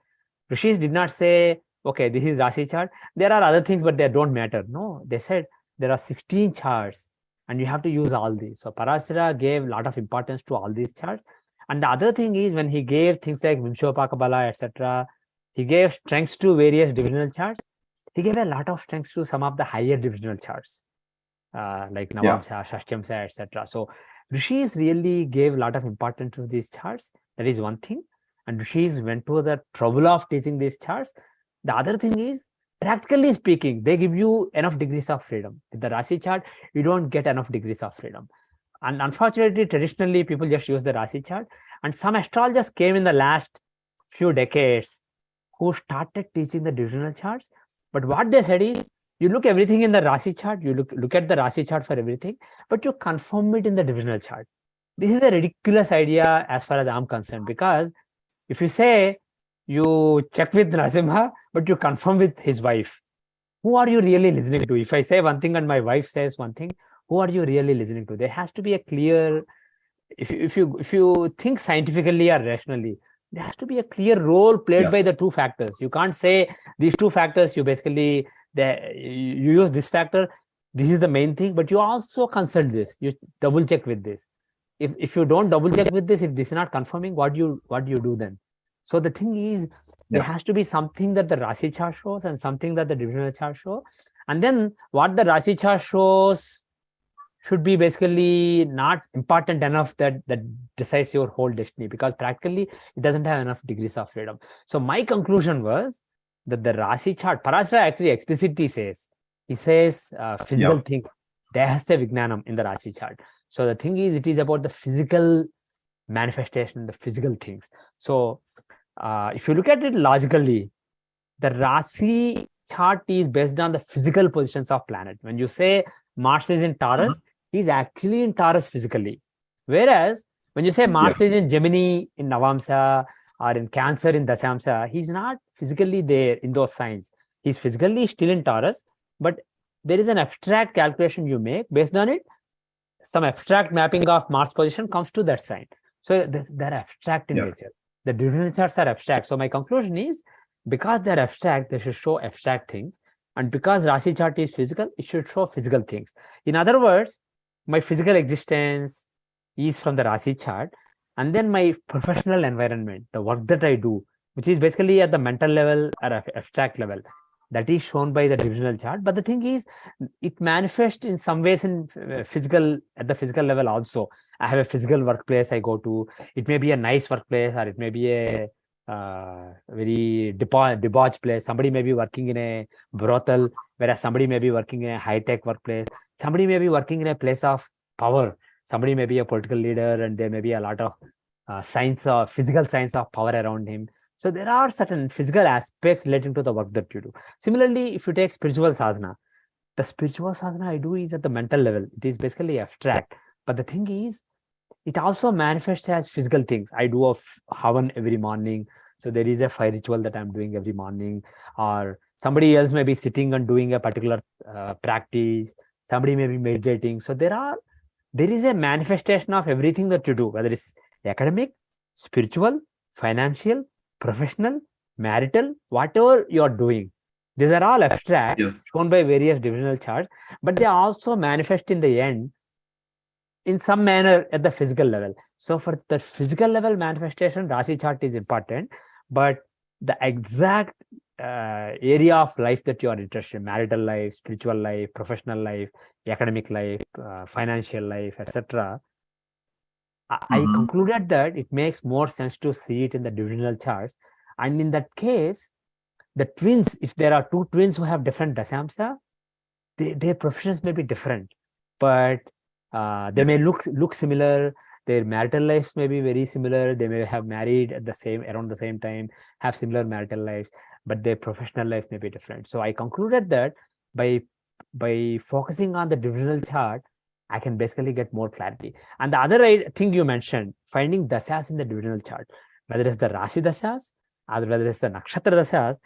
Rishis did not say, okay, this is Rasi chart. There are other things, but they don't matter. No, they said there are 16 charts and you have to use all these. So Parasara gave a lot of importance to all these charts. And the other thing is, when he gave things like Vimshopakabala, etc., he gave strengths to various divisional charts. He gave a lot of strengths to some of the higher divisional charts, like Navamsa, Shashtyamsa, etc. So Rishis really gave a lot of importance to these charts. That is one thing. And Rishis went to the trouble of teaching these charts. The other thing is, practically speaking, they give you enough degrees of freedom. With the Rasi chart, you don't get enough degrees of freedom. And unfortunately, traditionally, people just use the Rasi chart. And some astrologers came in the last few decades who started teaching the divisional charts. But what they said is, you look everything in the Rasi chart, you look at the Rasi chart for everything, but you confirm it in the divisional chart. This is a ridiculous idea as far as I'm concerned, because if you say you check with Narasimha, but you confirm with his wife, who are you really listening to? If I say one thing and my wife says one thing, who are you really listening to? There has to be a clear, if you think scientifically or rationally, there has to be a clear role played by the two factors. You can't say these two factors, you basically you use this factor, this is the main thing, but you also consult this, you double check with this. If you don't double check with this, if this is not confirming, what do you do then? So the thing is, there has to be something that the Rasi chart shows and something that the divisional chart shows. And then what the Rasi chart shows should be basically not important enough that decides your whole destiny, because practically it doesn't have enough degrees of freedom. So my conclusion was that the Rasi chart, Parasara actually explicitly says, he says physical things, Dehasya Vijnanam in the Rasi chart. So the thing is, it is about the physical manifestation, the physical things. So if you look at it logically, the Rasi chart is based on the physical positions of planet. When you say Mars is in Taurus, he's actually in Taurus physically. Whereas when you say Mars is in Gemini, in Navamsa, or in Cancer, in Dasamsa, he's not physically there in those signs. He's physically still in Taurus, but there is an abstract calculation you make based on it. Some abstract mapping of Mars position comes to that sign. So they're abstract in nature. The divisional charts are abstract. So my conclusion is, because they're abstract, they should show abstract things. And because Rasi chart is physical, it should show physical things. In other words, my physical existence is from the Rasi chart. And then my professional environment, the work that I do, which is basically at the mental level or abstract level, that is shown by the divisional chart. But the thing is, it manifests in some ways in physical, at the physical level also. I have a physical workplace I go to. It may be a nice workplace, or it may be a very debauched place. Somebody may be working in a brothel, whereas somebody may be working in a high-tech workplace. Somebody may be working in a place of power. Somebody may be a political leader, and there may be a lot of physical signs of power around him. So there are certain physical aspects relating to the work that you do. Similarly, if you take spiritual sadhana, the spiritual sadhana I do is at the mental level. It is basically abstract. But the thing is, it also manifests as physical things. I do a havan every morning. So there is a fire ritual that I'm doing every morning. Or somebody else may be sitting and doing a particular practice. Somebody may be meditating. So there is a manifestation of everything that you do, whether it's academic, spiritual, financial, professional, marital, whatever you're doing. These are all abstract, shown by various divisional charts, but they also manifest in the end in some manner at the physical level. So for the physical level manifestation, Rasi chart is important, but the exact area of life that you are interested in, marital life, spiritual life, professional life, academic life, financial life, etc., I concluded that it makes more sense to see it in the divisional charts. And in that case, the twins, if there are two twins who have different dasamsa, their professions may be different, but they may look similar. Their marital lives may be very similar. They may have married at around the same time, have similar marital lives, but their professional life may be different. So I concluded that by focusing on the divisional chart, I can basically get more clarity. And the other thing you mentioned, finding dasas in the divisional chart, whether it's the Rasi dasas or whether it's the Nakshatra dasas,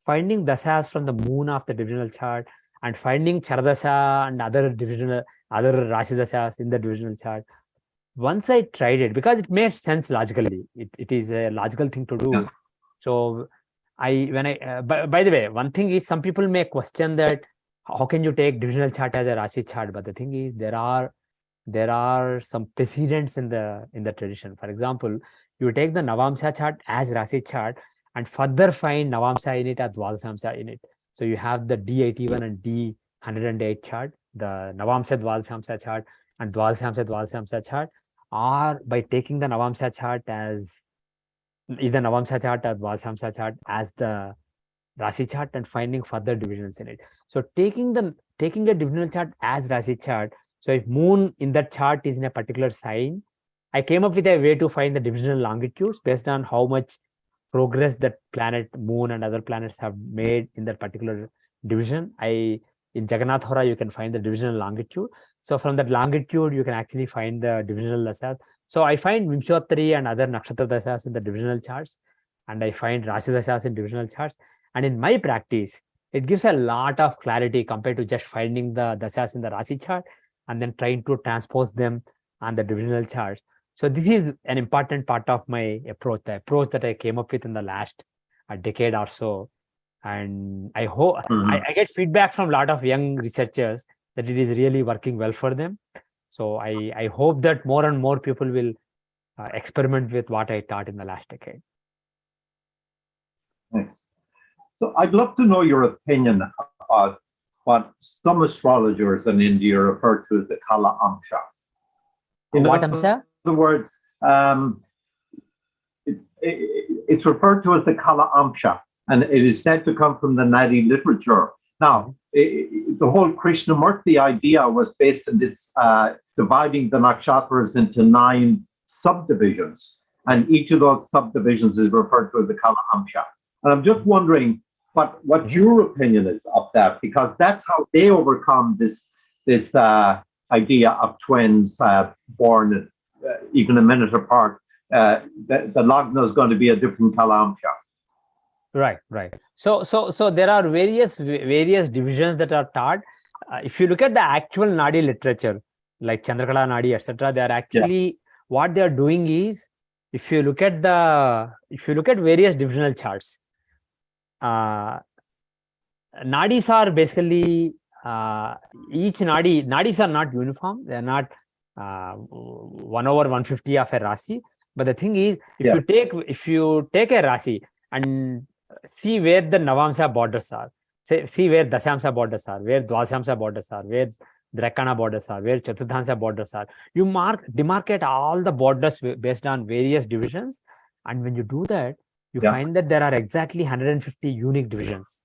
finding dasas from the moon of the divisional chart and finding Charadasa and other Rasi dasas in the divisional chart. Once I tried it, because it made sense logically, it is a logical thing to do. So by the way, one thing is, some people may question that, how can you take divisional chart as a Rasi chart? But the thing is, there are some precedents in the tradition. For example, you take the Navamsa chart as Rasi chart and further find Navamsa in it or Dvadasamsa in it. So you have the D81 and D108 chart, the Navamsa Dvadasamsa chart and Dvadasamsa chart, or by taking the Navamsa chart as either Navamsa chart or Dvadasamsa chart as the Rasi chart and finding further divisions in it. So taking a divisional chart as Rasi chart So if moon in that chart is in a particular sign, I came up with a way to find the divisional longitudes based on how much progress that planet, moon, and other planets have made in that particular division. In Jagannath Hora, you can find the divisional longitude. So from that longitude, you can actually find the divisional dasas. So I find Vimshottari and other nakshatra dasas in the divisional charts, and I find Rasi dasas in divisional charts. And in my practice, it gives a lot of clarity compared to just finding the dasas in the Rasi chart and then trying to transpose them on the divisional charts. So this is an important part of my approach, the approach that I came up with in the last decade or so. And I hope I get feedback from a lot of young researchers that it is really working well for them. So I hope that more and more people will experiment with what I taught in the last decade.
Thanks. So I'd love to know your opinion about what some astrologers in India refer to as the Kala Amsha.
What Amsha?
In other words, it's referred to as the Kala Amsha, and it is said to come from the Nadi literature. Now, the whole Krishnamurti idea was based on this dividing the nakshatras into 9 subdivisions, and each of those subdivisions is referred to as the Kala Amsha. And I'm just wondering what your opinion is of that, because that's how they overcome this idea of twins born even a minute apart. The Lagna is going to be a different Kala Amsha.
Right. So there are various divisions that are taught. If you look at the actual Nadi literature, like Chandrakala Nadi, etc., they are actually what they are doing is, if you look at various divisional charts, nadis are basically each nadis are not uniform. They are not 1/150 of a Rasi. But the thing is, if you take a Rasi and see where the Navamsa borders are, see where Dasyamsa borders are, where Dvasamsa borders are, where Drakana borders are, where Chaturdhansa borders are, you demarcate all the borders based on various divisions. And when you do that, you find that there are exactly 150 unique divisions.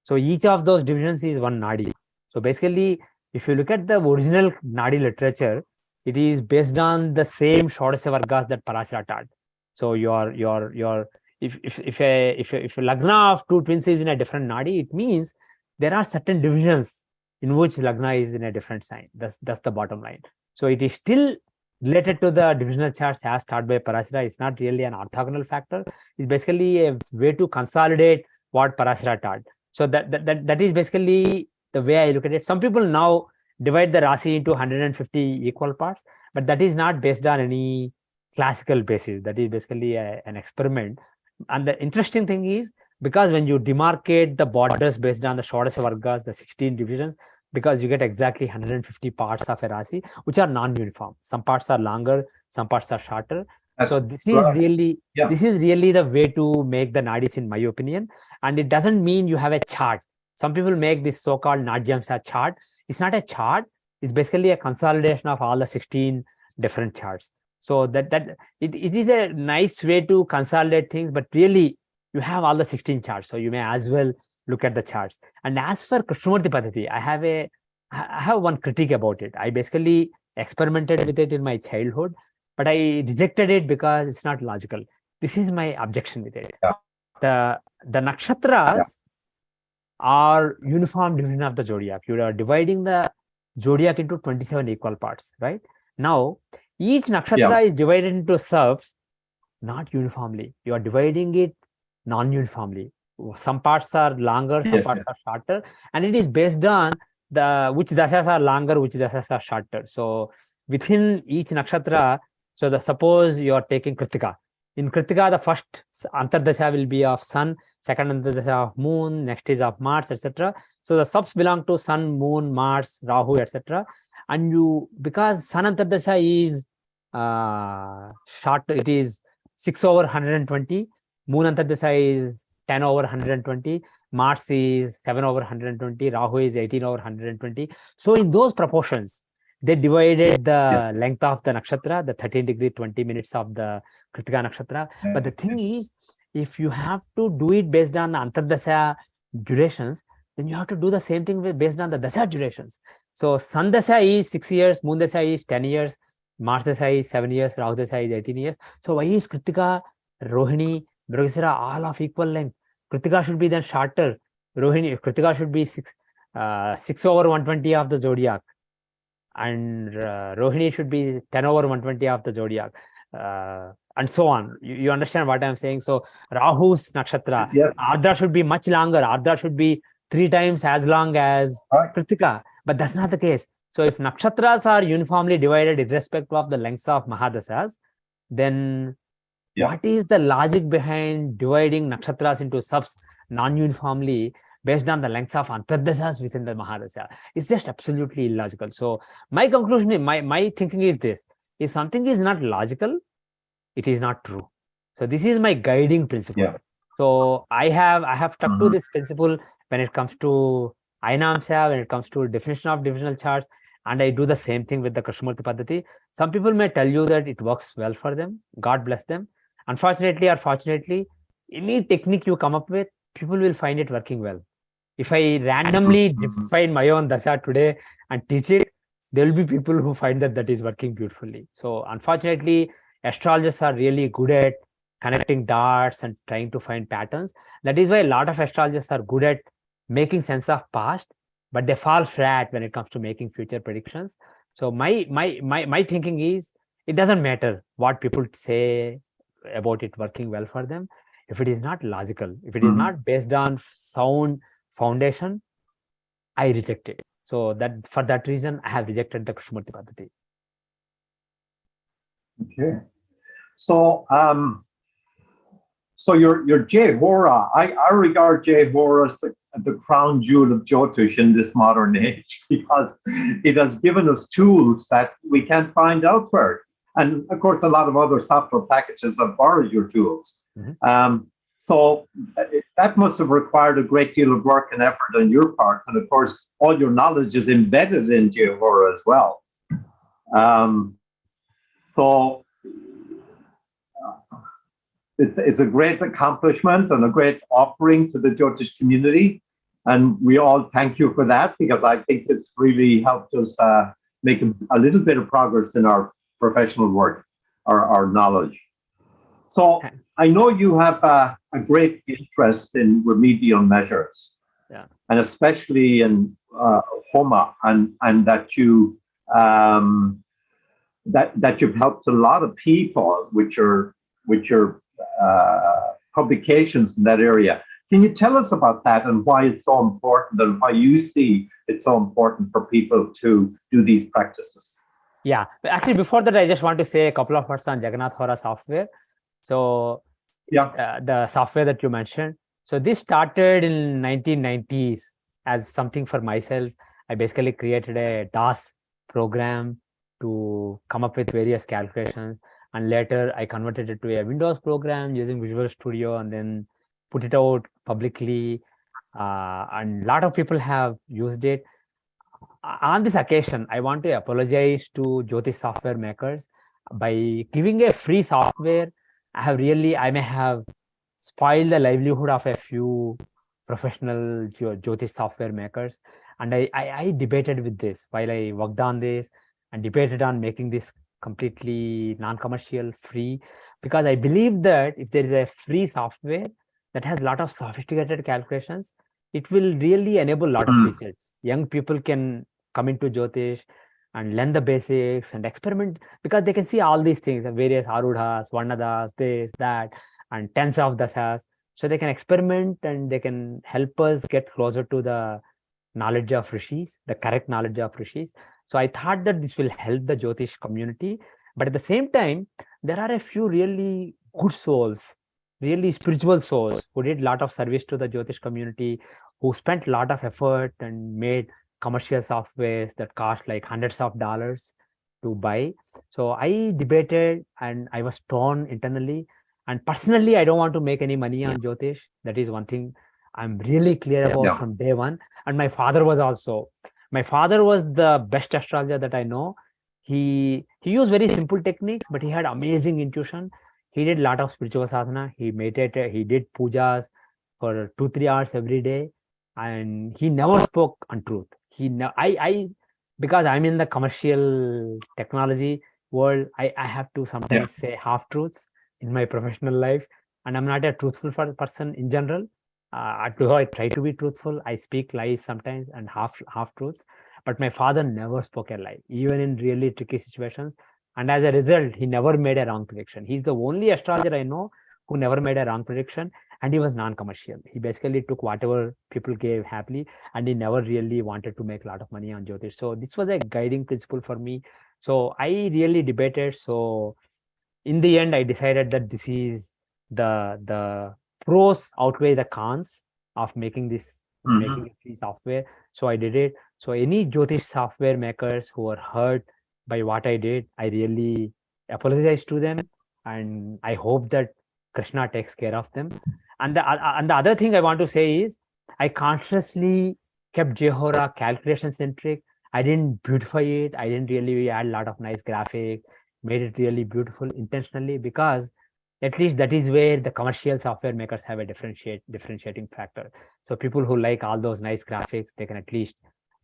So each of those divisions is one Nadi. So basically, if you look at the original Nadi literature, it is based on the same Shodasya Vargas that Parashara taught. So if a Lagna of 2 twins is in a different Nadi, it means there are certain divisions in which Lagna is in a different sign. That's the bottom line. So it is still related to the divisional charts as taught by Parashara. It's not really an orthogonal factor. It's basically a way to consolidate what Parashara taught. So that is basically the way I look at it. Some people now divide the Rasi into 150 equal parts, but that is not based on any classical basis. That is basically an experiment. And the interesting thing is, because when you demarcate the borders based on the Shodasya Vargas, the 16 divisions, because you get exactly 150 parts of a Rasi, which are non-uniform. Some parts are longer, some parts are shorter. So this is really the way to make the Nadis, in my opinion. And it doesn't mean you have a chart. Some people make this so-called Nadyamsa chart. It's not a chart. It's basically a consolidation of all the 16 different charts. So it is a nice way to consolidate things, but really you have all the 16 charts. So you may as well look at the charts. And as for Krishnamurti Paddhati, I have one critique about it. I basically experimented with it in my childhood, but I rejected it because it's not logical. This is my objection with it. The nakshatras are uniform division of the zodiac. You are dividing the zodiac into 27 equal parts, right? Now, each nakshatra is divided into subs, not uniformly. You are dividing it non-uniformly. Some parts are longer, some parts are shorter, and it is based on which dashas are longer, which dashas are shorter. So within each nakshatra, suppose you are taking Kritika. In Kritika, the first Antardasha will be of Sun, second Antardasha of Moon, next is of Mars, etc. So the subs belong to Sun, Moon, Mars, Rahu, etc. And because Sun Antardasha is short, it is 6/120. Moon Antardasha is 10/120. Mars is 7/120. Rahu is 18/120. So in those proportions, they divided the length of the nakshatra, the 13 degree, 20 minutes of the Kritika nakshatra. But the thing is, if you have to do it based on the Antardasha durations, then you have to do the same thing based on the dasa durations. So Sun dasa is 6 years, Moon dasa is 10 years, Mars dasa is 7 years, Rahu dasa is 18 years. So why is Kritika, Rohini, Mrigasira all of equal length? Kritika should be then shorter. Kritika should be 6 over 120 of the zodiac, and Rohini should be 10 over 120 of the zodiac, and so on. You understand what I'm saying? So Rahu's nakshatra,
Yes.
Ardra should be much longer. Ardra should be 3 times as long as
Right.
Kritika, but that's not the case. So if nakshatras are uniformly divided irrespective of the lengths of Mahadasas, then what is the logic behind dividing nakshatras into subs non-uniformly based on the lengths of antardasas within the Mahadasa? It's just absolutely illogical. So my conclusion, my thinking is this: if something is not logical, it is not true. So this is my guiding principle.
Yeah.
So I have stuck to this principle when it comes to Ainamsya, when it comes to definition of divisional charts, and I do the same thing with the Krishnamurti Paddhati. Some people may tell you that it works well for them. God bless them. Unfortunately or fortunately, any technique you come up with, people will find it working well. If I randomly define my own dasa today and teach it, there will be people who find that is working beautifully. So unfortunately, astrologers are really good at connecting dots and trying to find patterns. That is why a lot of astrologers are good at making sense of past, but they fall flat when it comes to making future predictions. So my thinking is, it doesn't matter what people say about it working well for them. If it is not logical, if it is not based on sound foundation, I reject it. So that for that reason, I have rejected the Krishnamurti Paddhati.
Okay. So so your Jehora, I regard Jehora as the crown jewel of Jyotish in this modern age, because it has given us tools that we can't find elsewhere. And of course, a lot of other software packages have borrowed your tools. So that must have required a great deal of work and effort on your part. And of course, all your knowledge is embedded in Jehora as well. So it's a great accomplishment and a great offering to the Jyotish community. And we all thank you for that, because I think it's really helped us make a little bit of progress in our professional work, our knowledge. So I know you have a great interest in remedial measures, and especially in Homa, and that you that you've helped a lot of people with your publications in that area. Can you tell us about that and why it's so important, and why you see it's so important for people to do these practices?
Yeah, actually, before that, I just want to say a couple of words on Jagannath Hora software. So, the software that you mentioned. So this started in 1990s as something for myself. I basically created a DOS program to come up with various calculations, and later I converted it to a Windows program using Visual Studio, and then put it out publicly. And a lot of people have used it. On this occasion, I want to apologize to Jyotish software makers. By giving a free software, I may have spoiled the livelihood of a few professional Jyotish software makers. And I debated with this while I worked on this, and debated on making this completely non-commercial, free, because I believe that if there is a free software that has a lot of sophisticated calculations, it will really enable a lot of research. Young people can come into Jyotish and learn the basics and experiment, because they can see all these things, various arudhas, varnadas, this, that, and tens of dasas. So they can experiment, and they can help us get closer to the knowledge of rishis, the correct knowledge of rishis. So I thought that this will help the Jyotish community. But at the same time, there are a few really good souls, really spiritual souls, who did a lot of service to the Jyotish community, who spent a lot of effort and made commercial softwares that cost like hundreds of dollars to buy. So I debated, and I was torn internally. And personally, I don't want to make any money on Jyotish. That is one thing I'm really clear about from day one. And my father was also. My father was the best astrologer that I know. He used very simple techniques, but he had amazing intuition. He did a lot of spiritual sadhana. He meditated. He did pujas for 2-3 hours every day. and he never spoke untruth. Because I'm in the commercial technology world, I have to sometimes say half truths in my professional life, and I'm not a truthful person in general. Although I try to be truthful, I speak lies sometimes and half truths. But my father never spoke a lie, even in really tricky situations. And as a result, he never made a wrong prediction. He's the only astrologer I know who never made a wrong prediction, and he was non-commercial. He basically took whatever people gave happily, and he never really wanted to make a lot of money on Jyotish. So this was a guiding principle for me. So I really debated. So in the end, I decided that this is the pros outweigh the cons of making this making a free software. So I did it. So any Jyotish software makers who are hurt by what I did, I really apologize to them, and I hope that Krishna takes care of them. And the other thing I want to say is, I consciously kept Jehora calculation centric. I didn't beautify it. I didn't really add a lot of nice graphics, made it really beautiful intentionally, because at least that is where the commercial software makers have a differentiating factor. So people who like all those nice graphics, they can at least,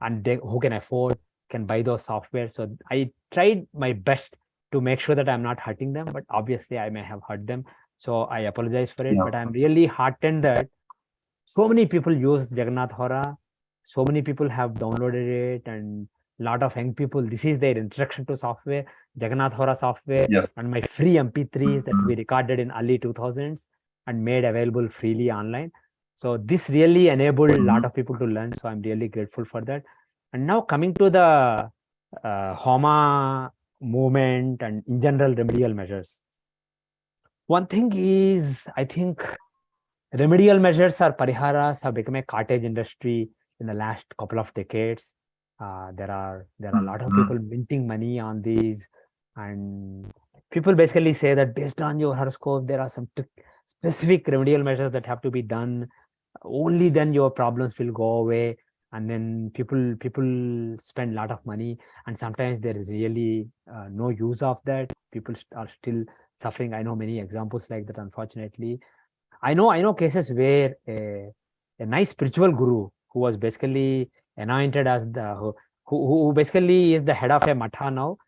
and they who can afford, can buy those software. So I tried my best to make sure that I'm not hurting them, but obviously I may have hurt them. So I apologize for it, but I'm really heartened that so many people use Jagannath Hora. So many people have downloaded it, and a lot of young people, this is their introduction to software, Jagannath Hora software, and my free MP3s that we recorded in early 2000s and made available freely online. So this really enabled a lot of people to learn. So I'm really grateful for that. And now coming to the Homa movement and in general remedial measures. One thing is, I think remedial measures or pariharas have become a cottage industry in the last couple of decades. There are a lot of people minting money on these, and people basically say that based on your horoscope, there are some specific remedial measures that have to be done. Only then your problems will go away. And then people spend a lot of money, and sometimes there is really no use of that. People are still suffering. I know many examples like that, unfortunately. I know cases where a nice spiritual guru who was basically anointed as who basically is the head of a matha now,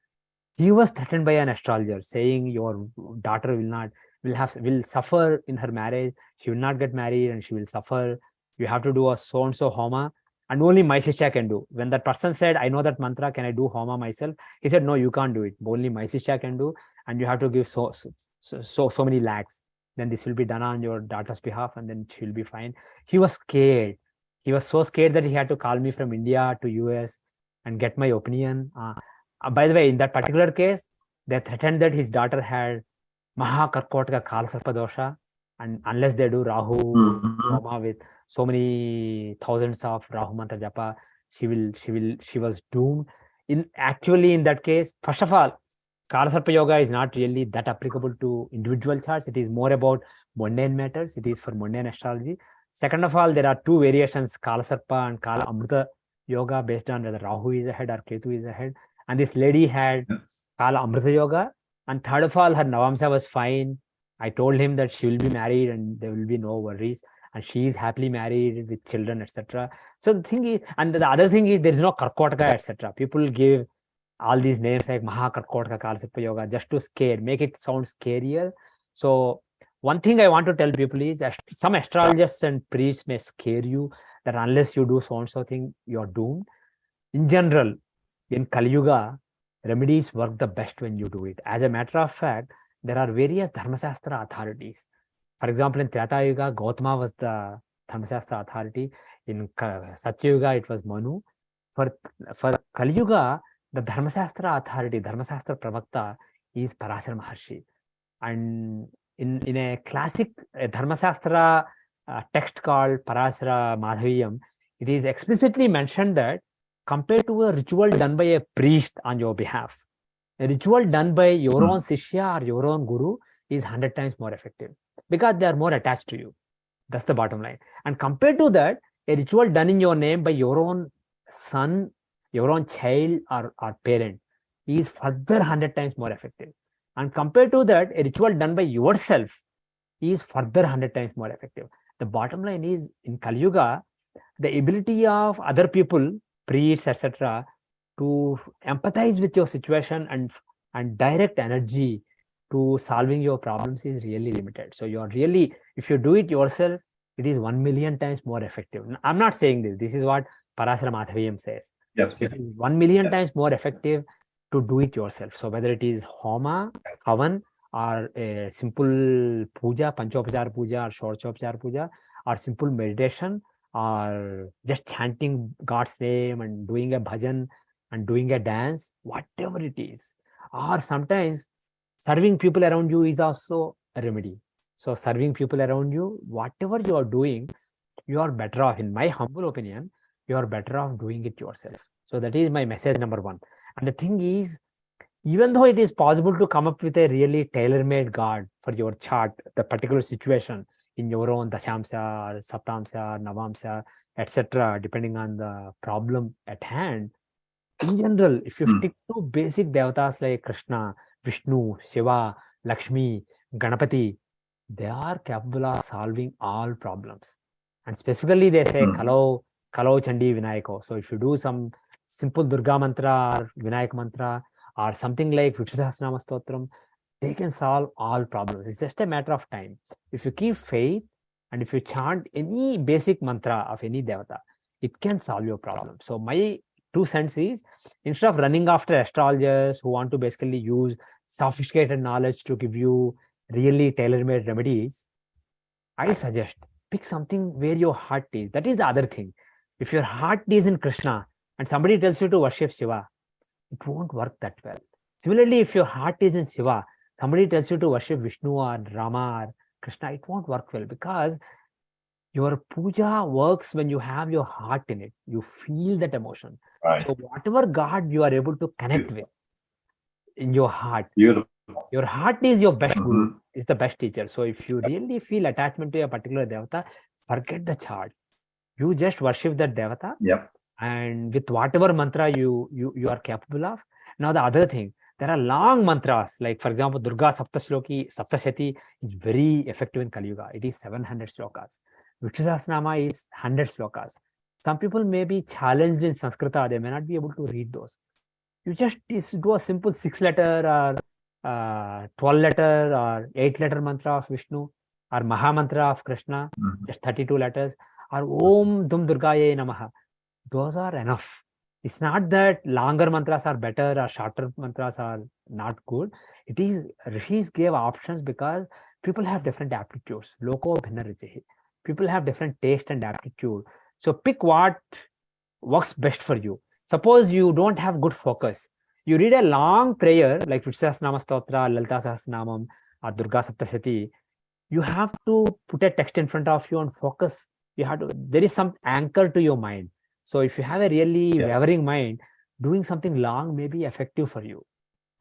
he was threatened by an astrologer saying your daughter will suffer in her marriage. She will not get married and she will suffer. You have to do a so and so homa, and only my sister can do. When that person said, I know that mantra, can I do homa myself? He said, no, you can't do it. Only my sister can do, and you have to give so many lakhs. Then this will be done on your daughter's behalf, and then she'll be fine. He was scared. He was so scared that he had to call me from India to US and get my opinion. By the way, in that particular case, they threatened that his daughter had Maha Karkotaka Kalasarpa dosha, and unless they do Rahu Homa with so many thousands of Rahu mantra japa, she was doomed. In that case, first of all, Kalasarpa yoga is not really that applicable to individual charts. It is more about mundane matters. It is for mundane astrology. Second of all, there are two variations, Kalasarpa and Kala Amrita yoga, based on whether Rahu is ahead or Ketu is ahead. And this lady had Kala Amrita yoga. And third of all, her Navamsa was fine. I told him that she will be married and there will be no worries. And she is happily married with children, etc. So the thing is, and the other thing is, there is no Karkotaka, etc. People give all these names like Mahakarkotaka Kalasarpa yoga just to make it sound scarier. So one thing I want to tell people is, some astrologers and priests may scare you that unless you do so and so thing, you're doomed. In general, in Kali Yuga, remedies work the best when you do it. As a matter of fact, there are various Dharmasastra authorities. For example, in Treta Yuga, Gautama was the Dharmasastra authority. In Satya Yuga, it was Manu. For Kali Yuga, the Dharmasastra authority, Dharmasastra Pravakta, is Parasara Maharshi. And in a classic Dharmasastra text called Parasara Madhaviyam, it is explicitly mentioned that compared to a ritual done by a priest on your behalf, a ritual done by your own Sishya or your own Guru is 100 times more effective, because they are more attached to you. That's the bottom line. And compared to that, a ritual done in your name by your own son, your own child or parent is further 100 times more effective. And compared to that, a ritual done by yourself is further 100 times more effective. The bottom line is, in Kali Yuga, the ability of other people, priests, etc., to empathize with your situation and direct energy to solving your problems is really limited. So you're really, if you do it yourself, it is 1 million times more effective. I'm not saying this. This is what Parasara Madhaviyam says.
Yes.
It is 1 million times more effective to do it yourself. So whether it is Homa, Havan, or a simple puja, Panchopachar puja, or Shorchopachar puja, or simple meditation, or just chanting God's name and doing a bhajan and doing a dance, whatever it is. Or sometimes serving people around you is also a remedy. So serving people around you, whatever you are doing, you are better off, in my humble opinion, you are better off doing it yourself. So that is my message number one. And the thing is, even though it is possible to come up with a really tailor-made God for your chart, the particular situation in your own Dashamsa, Saptamsa, Navamsa, etc., depending on the problem at hand, in general, if you stick to basic devatas like Krishna, Vishnu, Shiva, Lakshmi, Ganapati, they are capable of solving all problems. And specifically, they say Kalau Chandi Vinayako. So if you do some simple Durga mantra or Vinayak mantra or something like Vishnu Stotram, they can solve all problems. It's just a matter of time. If you keep faith and if you chant any basic mantra of any devata, it can solve your problem. So my 2 cents is, instead of running after astrologers who want to basically use sophisticated knowledge to give you really tailor-made remedies, I suggest pick something where your heart is. That is the other thing. If your heart is in Krishna and somebody tells you to worship Shiva, it won't work that well. Similarly, if your heart is in Shiva, somebody tells you to worship Vishnu or Rama or Krishna, it won't work well, because your puja works when you have your heart in it. You feel that emotion.
Right.
So whatever God you are able to connect with in your heart,
Beautiful.
your heart is your best guru, is the best teacher. So if you really feel attachment to a particular devata, forget the chart. You just worship that devata.
Yep.
And with whatever mantra you are capable of. Now the other thing, there are long mantras, like for example, Durga Saptashati is very effective in Kali Yuga. It is 700 slokas. Vishnu Sahasranama is 100 slokas. Some people may be challenged in Sanskrita, they may not be able to read those. You just do a simple 6-letter or 12-letter or 8-letter mantra of Vishnu, or Maha mantra of Krishna, just 32 letters, or Om Dum Durgaye Namaha. Those are enough. It's not that longer mantras are better or shorter mantras are not good. It is, Rishis gave options because people have different aptitudes. Loko bhinna ruchihi. People have different taste and aptitude. So pick what works best for you. Suppose you don't have good focus. You read a long prayer like Vishnu Sahasranama Stotra, Lalita Sahasranamam, or Durga Saptashati. You have to put a text in front of you and focus. You have to, there is some anchor to your mind. So if you have a really wavering mind, doing something long may be effective for you.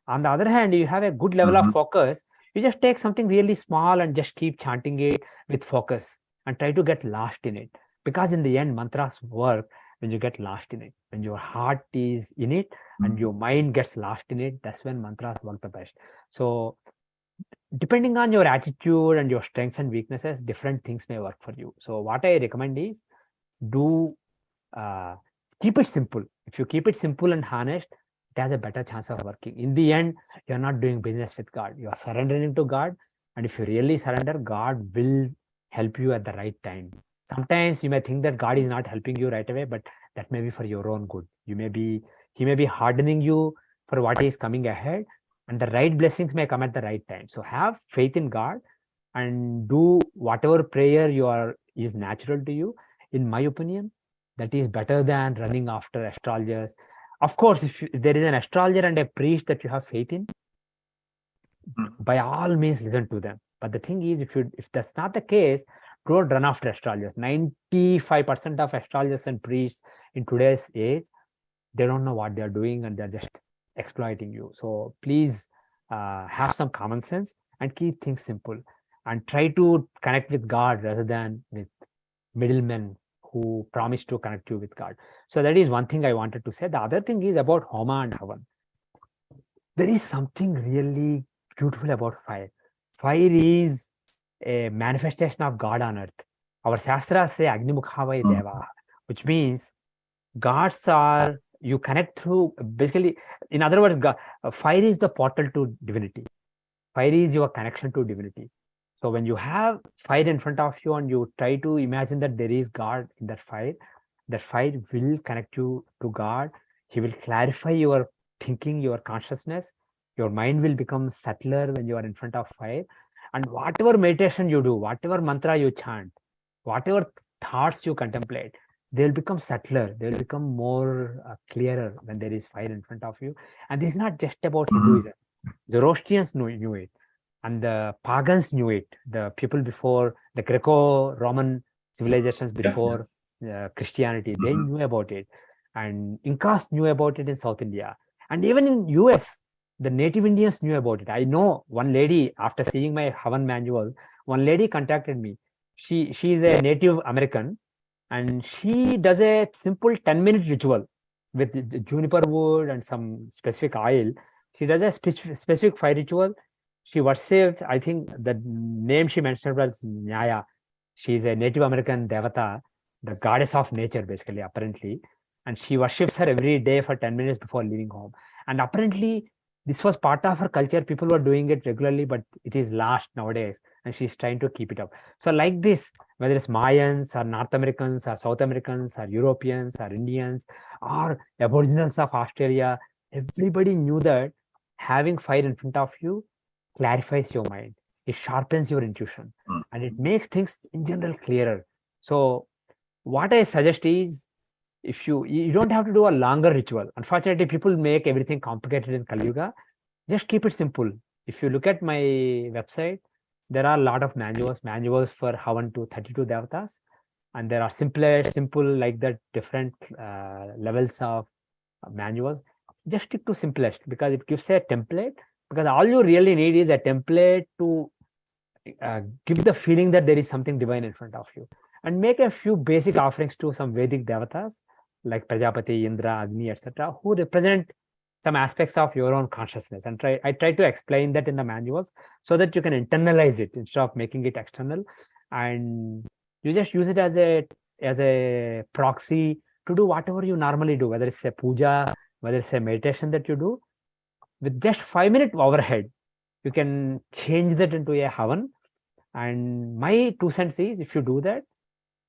On the other hand, you have a good level of focus, you just take something really small and just keep chanting it with focus and try to get lost in it. Because in the end, mantras work when you get lost in it. When your heart is in it and your mind gets lost in it, that's when mantras work the best. So depending on your attitude and your strengths and weaknesses, different things may work for you. So what I recommend is, keep it simple. If you keep it simple and honest, it has a better chance of working. In the end, you're not doing business with God. You are surrendering to God. And if you really surrender, God will help you at the right time. Sometimes you may think that God is not helping you right away, but that may be for your own good. He may be hardening you for what is coming ahead, and the right blessings may come at the right time. So have faith in God and do whatever prayer is natural to you. In my opinion, that is better than running after astrologers. Of course, if there is an astrologer and a priest that you have faith in, by all means listen to them. But the thing is, if that's not the case, don't run after astrologers. 95% of astrologers and priests in today's age, they don't know what they're doing and they're just exploiting you. So please have some common sense and keep things simple and try to connect with God rather than with middlemen who promise to connect you with God. So that is one thing I wanted to say. The other thing is about Homa and Havan. There is something really beautiful about fire. Fire is a manifestation of God on earth. Our Shastras say Agnimukhavai Deva. which means gods are, you connect through, basically, in other words, fire is the portal to divinity. Fire is your connection to divinity. So when you have fire in front of you and you try to imagine that there is God in that fire will connect you to God. He will clarify your thinking, your consciousness. Your mind will become subtler when you are in front of fire. And whatever meditation you do, whatever mantra you chant, whatever thoughts you contemplate, they'll become subtler. They'll become more clearer when there is fire in front of you. And this is not just about Hinduism. Zoroastrians knew it. And the pagans knew it. The people before, the Greco-Roman civilizations before Christianity, they knew about it. And Incas knew about it in South India. And even in US, the native Indians knew about it. I know one lady, after seeing my Havan manual, one lady contacted me. She is a Native American, and she does a simple 10-minute ritual with juniper wood and some specific oil. She does a specific fire ritual. She worshipped, I think the name she mentioned was Nyaya. She is a Native American Devata, the goddess of nature, basically, apparently. And she worships her every day for 10 minutes before leaving home. And apparently, this was part of her culture. People were doing it regularly, but it is lost nowadays. And she's trying to keep it up. So like this, whether it's Mayans or North Americans or South Americans or Europeans or Indians or Aboriginals of Australia, everybody knew that having fire in front of you clarifies your mind. It sharpens your intuition. And it makes things in general clearer. So what I suggest is, if you don't have to do a longer ritual. Unfortunately, people make everything complicated in Kali Yuga. Just keep it simple. If you look at my website, there are a lot of manuals for Havan to 32 Devatas. And there are simple like that, different levels of manuals. Just stick to simplest because it gives a template. Because all you really need is a template to give the feeling that there is something divine in front of you. And make a few basic offerings to some Vedic Devatas like Prajapati, Indra, Agni, etc., who represent some aspects of your own consciousness. And I try to explain that in the manuals so that you can internalize it instead of making it external. And you just use it as a proxy to do whatever you normally do, whether it's a puja, whether it's a meditation that you do. With just 5-minute overhead, you can change that into a Havan. And my 2 cents is, if you do that,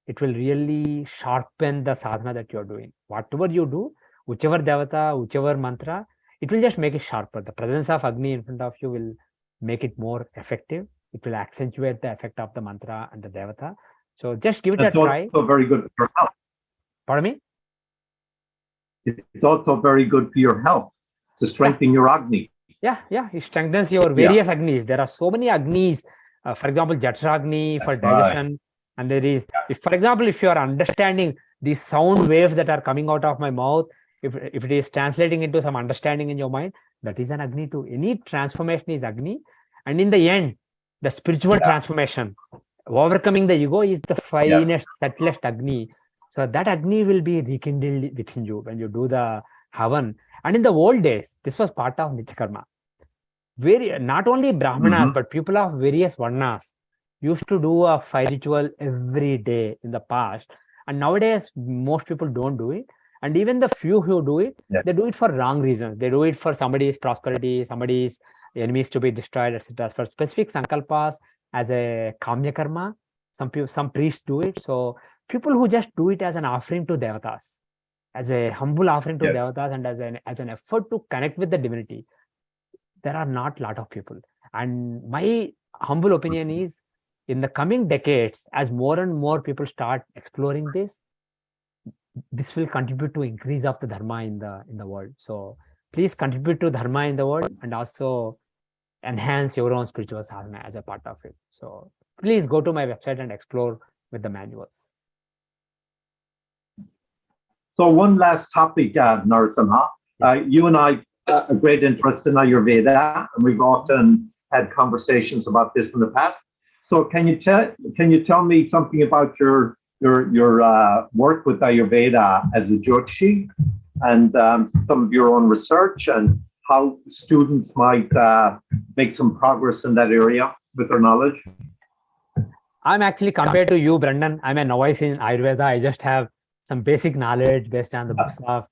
it will really sharpen the sadhana that you're doing. Whatever you do, whichever Devata, whichever mantra, it will just make it sharper. The presence of Agni in front of you will make it more effective. It will accentuate the effect of the mantra and the Devata. So just give it a try.
It's also very good for your health.
Pardon me?
It's also very good for your health to strengthen your Agni.
Yeah, it strengthens your various Agnis. There are so many Agnis. For example, Jatra Agni for digestion. Right. And there is, for example, if you are understanding these sound waves that are coming out of my mouth, if it is translating into some understanding in your mind, that is an Agni too. Any transformation is Agni. And in the end, the spiritual transformation, overcoming the ego, is the finest, subtlest Agni. So that Agni will be rekindled within you when you do the Havan. And in the old days, this was part of Nityakarma. Not only Brahmanas, but people of various Varnas used to do a fire ritual every day in the past. And nowadays, most people don't do it. And even the few who do it, they do it for wrong reasons. They do it for somebody's prosperity, somebody's enemies to be destroyed, etc. For specific sankalpas as a kamya karma, some priests do it. So people who just do it as an offering to devatas, as a humble offering to devatas, and as an effort to connect with the divinity, there are not a lot of people. And my humble opinion is, in the coming decades, as more and more people start exploring this will contribute to increase of the dharma in the world. So please contribute to dharma in the world and also enhance your own spiritual sadhana as a part of it. So please go to my website and explore with the manuals.
So one last topic, Narasimha. You and I have a great interest in Ayurveda, and we've often had conversations about this in the past. So can you tell me something about your work with Ayurveda as a Jyotishi, and some of your own research, and how students might make some progress in that area with their knowledge?
I'm actually, compared to you, Brendan, I'm a novice in Ayurveda. I just have some basic knowledge based on the books of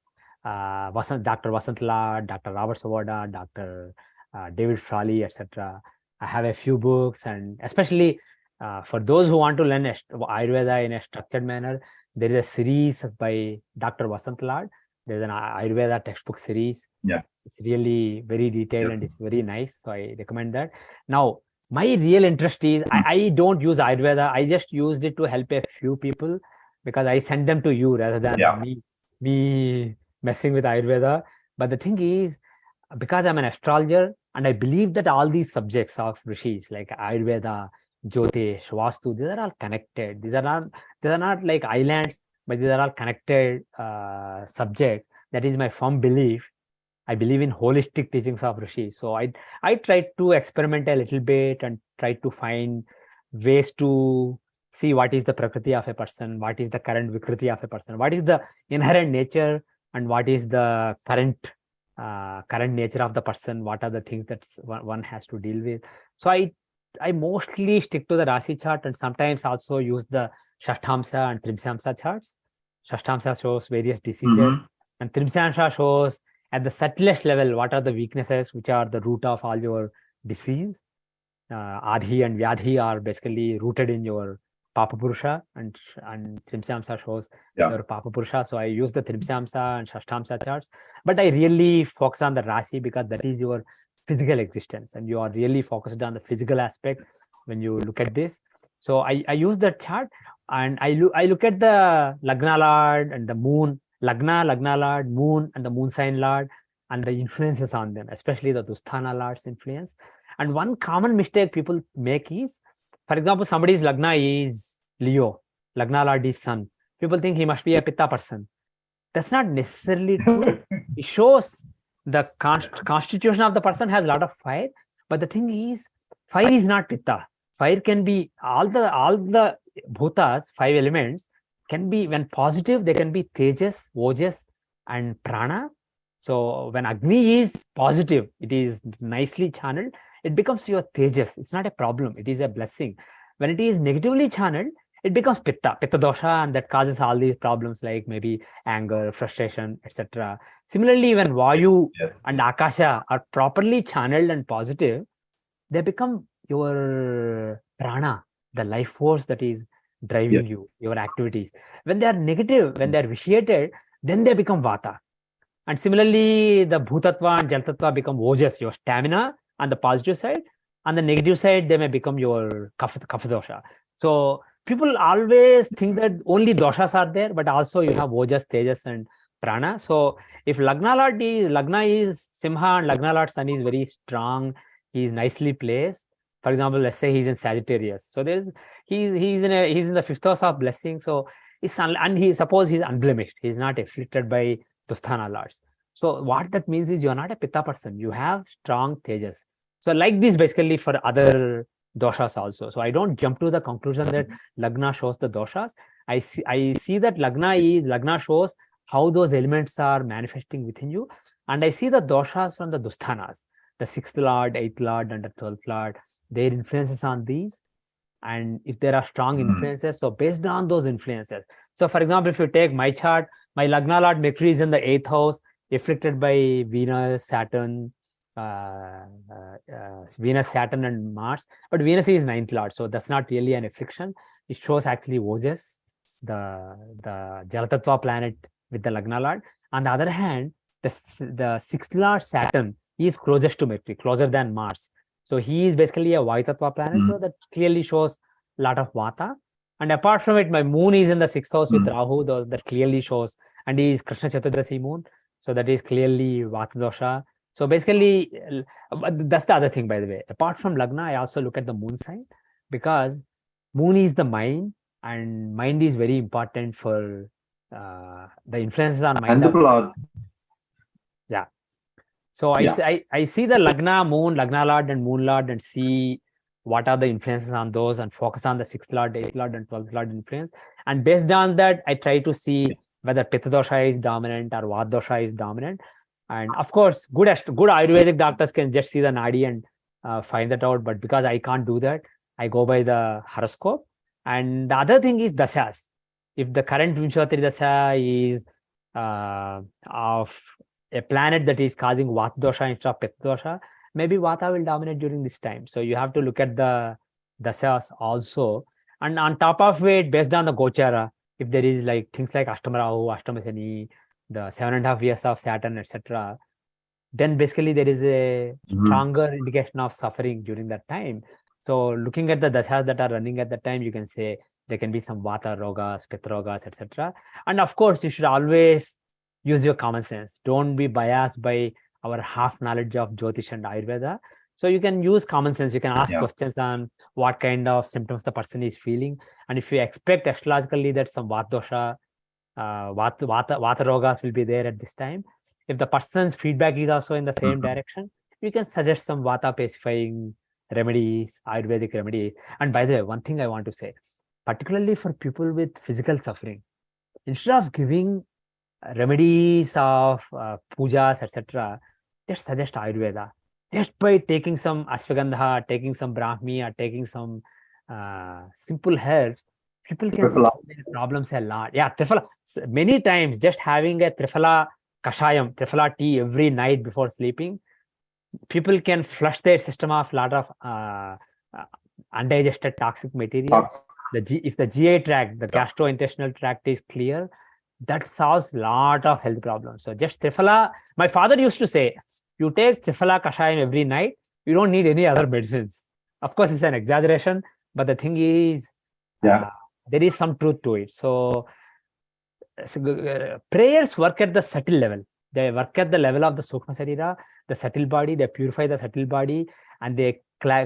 Dr. Vasant Lad, Dr. Robert Savoda, Dr. David Frawley, etc. I have a few books, and especially for those who want to learn Ayurveda in a structured manner, there is a series by Dr. Vasant Lad. There's an Ayurveda textbook series.
Yeah.
It's really very detailed and it's very nice. So I recommend that. Now, my real interest is I don't use Ayurveda. I just used it to help a few people because I send them to you rather than me messing with Ayurveda. But the thing is, because I'm an astrologer and I believe that all these subjects of rishis like Ayurveda, Jyotish, Vastu, these are all connected. These are not like islands, but these are all connected subjects. That is my firm belief. I believe in holistic teachings of rishis. So I try to experiment a little bit and try to find ways to see what is the prakriti of a person, what is the current vikriti of a person, what is the inherent nature, and what is the current nature of the person, what are the things that one has to deal with. So I mostly stick to the Rasi chart and sometimes also use the Shashtamsa and Trimsamsa charts. Shashtamsa shows various diseases and Trimsamsa shows at the subtlest level what are the weaknesses which are the root of all your disease. Adhi and Vyadhi are basically rooted in your Papa Purusha, and Trimsamsa shows your Papa Purusha. So I use the Trimsamsa and Shashtamsa charts, but I really focus on the Rasi because that is your physical existence and you are really focused on the physical aspect when you look at this. So I use that chart and I look at the Lagna Lord and the moon, Lagna Lord, moon and the moon sign Lord and the influences on them, especially the Dusthana Lord's influence. And one common mistake people make is, for example, somebody's Lagna is Leo, Lagna Lord is Sun. People think he must be a Pitta person. That's not necessarily true. It shows the constitution of the person has a lot of fire, but the thing is, fire is not Pitta. Fire can be all the bhutas, 5 elements can be, when positive, they can be Tejas, Ojas, and Prana. So when Agni is positive, it is nicely channeled, it becomes your Tejas. It's not a problem. It is a blessing. When it is negatively channeled, it becomes Pitta dosha, and that causes all these problems like maybe anger, frustration, etc. Similarly, when Vayu and Akasha are properly channeled and positive, they become your Prana, the life force that is driving you, your activities. When they are negative, when they are vitiated, then they become Vata. And similarly, the Bhutatva and Jaltatva become Ojas, your stamina on the positive side. On the negative side, they may become your Kapha dosha. So people always think that only doshas are there, but also you have Ojas, Tejas, and Prana. So if Lagna is Simha and Lagna Lord Sun is very strong, he is nicely placed. For example, let's say he's in Sagittarius. So he's in the 5th house of blessing. So suppose he's unblemished. He's not afflicted by Dusthana Lords. So what that means is you're not a Pitta person. You have strong Tejas. So like this basically for other doshas also. So I don't jump to the conclusion that Lagna shows the doshas. I see that Lagna shows how those elements are manifesting within you. And I see the doshas from the Dusthanas, the 6th Lord, 8th Lord, and the 12th Lord, their influences on these. And if there are strong influences, so based on those influences. So for example, if you take my chart, my Lagna Lord Mercury is in the 8th house, afflicted by Venus, Saturn, and Mars, but Venus is 9th Lord, so that's not really an affliction. It shows actually Ojas, the Jalatatva planet with the Lagna Lord. On the other hand, the 6th Lord Saturn is closest to Mercury, closer than Mars. So he is basically a Vaitattva planet, so that clearly shows a lot of Vata. And apart from it, my moon is in the 6th house with Rahu, that clearly shows, and he is Krishna Chaturdasi moon, so that is clearly Vata dosha. So basically, that's the other thing, by the way. Apart from Lagna, I also look at the moon sign because moon is the mind, and mind is very important for the influences on mind.
And the blood.
Yeah. So I see the Lagna, moon, Lagna Lord and moon Lord and see what are the influences on those and focus on the 6th Lord, 8th Lord and 12th Lord influence. And based on that, I try to see whether Pitta dosha is dominant or Vata dosha is dominant. And of course, good Ayurvedic doctors can just see the Nadi and find that out. But because I can't do that, I go by the horoscope. And the other thing is Dasas. if the current Vinshatri Dasha is of a planet that is causing Vata dosha instead of Pitta dosha, maybe Vata will dominate during this time. So you have to look at the Dashas also. And on top of it, based on the Gochara, if there is like things like Ashtama Rahu, Ashtama Shani, the 7.5 years of Saturn, etc., then basically there is a stronger indication of suffering during that time. So looking at the dashas that are running at that time, you can say there can be some Vata rogas, Pitta rogas, etc. And of course, you should always use your common sense. Don't be biased by our half knowledge of Jyotish and Ayurveda. So you can use common sense. You can ask questions on what kind of symptoms the person is feeling. And if you expect astrologically that some Vata dosha, Vata rogas will be there at this time, if the person's feedback is also in the same direction, you can suggest some Vata pacifying remedies, Ayurvedic remedies. And by the way, one thing I want to say, particularly for people with physical suffering, instead of giving remedies of pujas, etc., just suggest Ayurveda. Just by taking some ashwagandha, taking some brahmi, or taking some simple herbs, people can solve their problems a lot. Yeah, Triphala. Many times, just having a Triphala Kashayam, Triphala tea every night before sleeping, people can flush their system of a lot of undigested toxic materials. If the GI tract, the gastrointestinal tract is clear, that solves a lot of health problems. So just Triphala, my father used to say, you take Triphala Kashayam every night, you don't need any other medicines. Of course, it's an exaggeration, but the thing is, there is some truth to it. So prayers work at the subtle level. They work at the level of the Sukma Sarira, the subtle body. They purify the subtle body, and they clear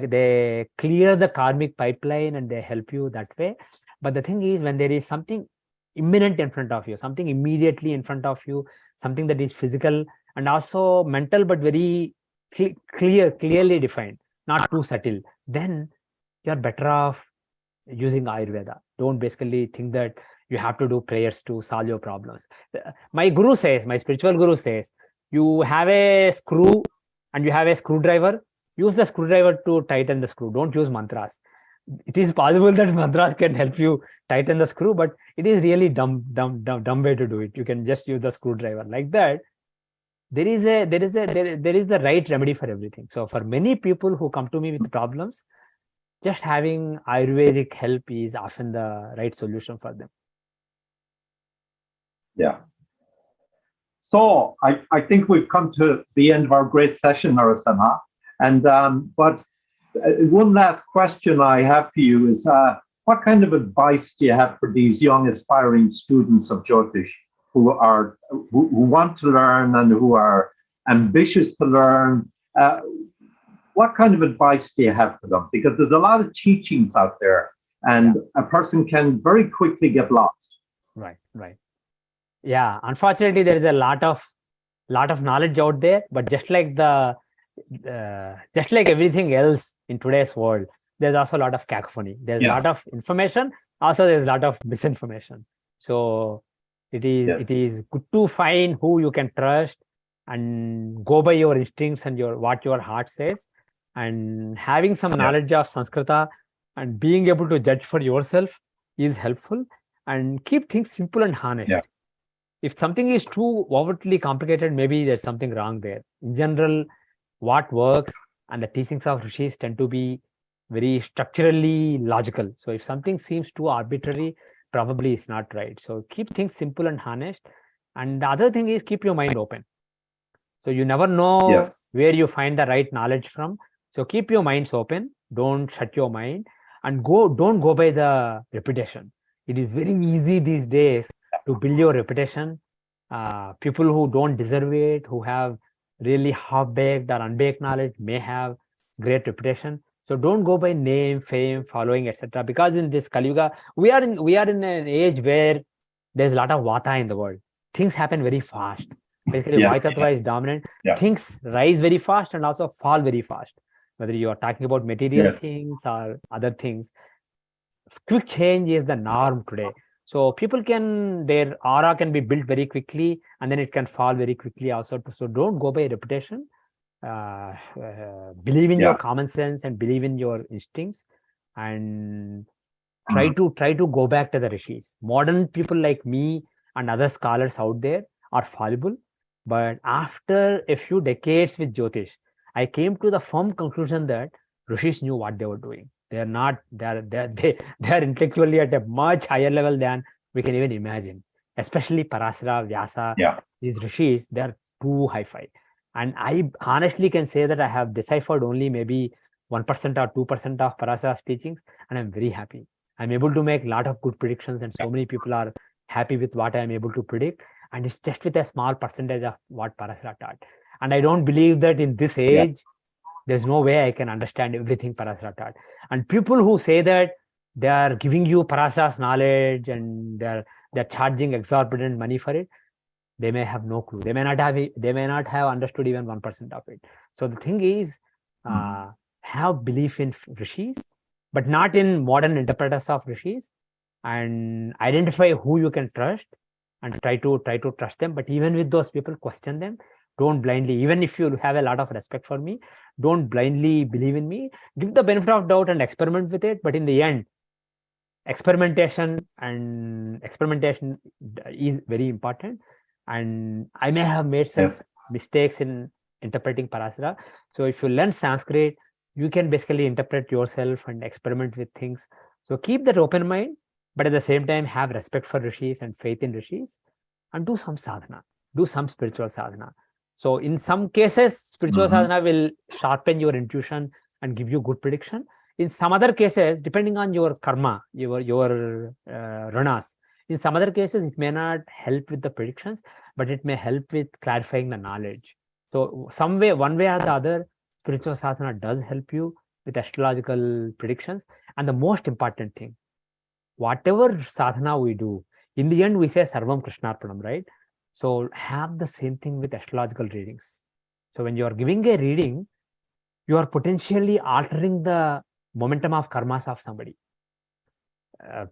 the karmic pipeline, and they help you that way. But the thing is, when there is something imminent in front of you, something immediately in front of you, something that is physical and also mental, but very clearly defined, not too subtle, then you're better off using Ayurveda. Don't basically think that you have to do prayers to solve your problems. My guru says, my spiritual guru says, you have a screw and you have a screwdriver, use the screwdriver to tighten the screw. Don't use mantras. It is possible that mantras can help you tighten the screw, but it is really dumb way to do it. You can just use the screwdriver like that. There is the right remedy for everything. So for many people who come to me with problems, just having Ayurvedic help is often the right solution for them.
Yeah. So I think we've come to the end of our great session, Narasimha. And but one last question I have for you is, what kind of advice do you have for these young aspiring students of Jyotish who want to learn and who are ambitious to learn? What kind of advice do you have for them? Because there's a lot of teachings out there, and a person can very quickly get lost.
Right. Yeah, unfortunately, there is a lot of knowledge out there, but just like everything else in today's world, there's also a lot of cacophony. There's a lot of information. Also, there's a lot of misinformation. So it is good to find who you can trust and go by your instincts and what your heart says. And having some knowledge of Sanskrita and being able to judge for yourself is helpful. And keep things simple and honest. If something is too overtly complicated, maybe there's something wrong there. In general, what works and the teachings of rishis tend to be very structurally logical. So if something seems too arbitrary, probably it's not right. So keep things simple and honest. And the other thing is keep your mind open. So you never know where you find the right knowledge from. So keep your minds open. Don't shut your mind, and don't go by the reputation. It is very easy these days to build your reputation. People who don't deserve it, who have really half-baked or unbaked knowledge, may have great reputation. So don't go by name, fame, following, etc. Because in this Kali Yuga, we are in an age where there's a lot of Vata in the world. Things happen very fast. Basically, Vata Tattva is dominant. Things rise very fast and also fall very fast. Whether you are talking about material things or other things, quick change is the norm today. So people their aura can be built very quickly, and then it can fall very quickly also. So don't go by reputation. Believe in your common sense and believe in your instincts, and try to go back to the rishis. Modern people like me and other scholars out there are fallible, but after a few decades with Jyotish, I came to the firm conclusion that rishis knew what they were doing. They are intellectually at a much higher level than we can even imagine. Especially Parasara, Vyasa, these rishis, they are too high-fi. And I honestly can say that I have deciphered only maybe 1% or 2% of Parasara's teachings, and I'm very happy. I'm able to make a lot of good predictions, and so many people are happy with what I'm able to predict. And it's just with a small percentage of what Parasara taught. And I don't believe that in this age, there's no way I can understand everything Parasara taught. And people who say that they are giving you Parasara's knowledge and they're charging exorbitant money for it, they may have no clue. They may not have understood even 1% of it. So the thing is, have belief in rishis, but not in modern interpreters of rishis, and identify who you can trust and try to trust them. But even with those people, question them. Don't blindly, even if you have a lot of respect for me, don't blindly believe in me. Give the benefit of doubt and experiment with it. But in the end, experimentation is very important. And I may have made some mistakes in interpreting Parasara. So if you learn Sanskrit, you can basically interpret yourself and experiment with things. So keep that open mind, but at the same time, have respect for rishis and faith in rishis, and do some sadhana, do some spiritual sadhana. So in some cases, spiritual sadhana will sharpen your intuition and give you good prediction. In some other cases, depending on your karma, your ranas, in some other cases, it may not help with the predictions, but it may help with clarifying the knowledge. So one way or the other, spiritual sadhana does help you with astrological predictions. And the most important thing, whatever sadhana we do, in the end, we say Sarvam Krishnarpanam, right? So have the same thing with astrological readings. So when you are giving a reading, you are potentially altering the momentum of karmas of somebody.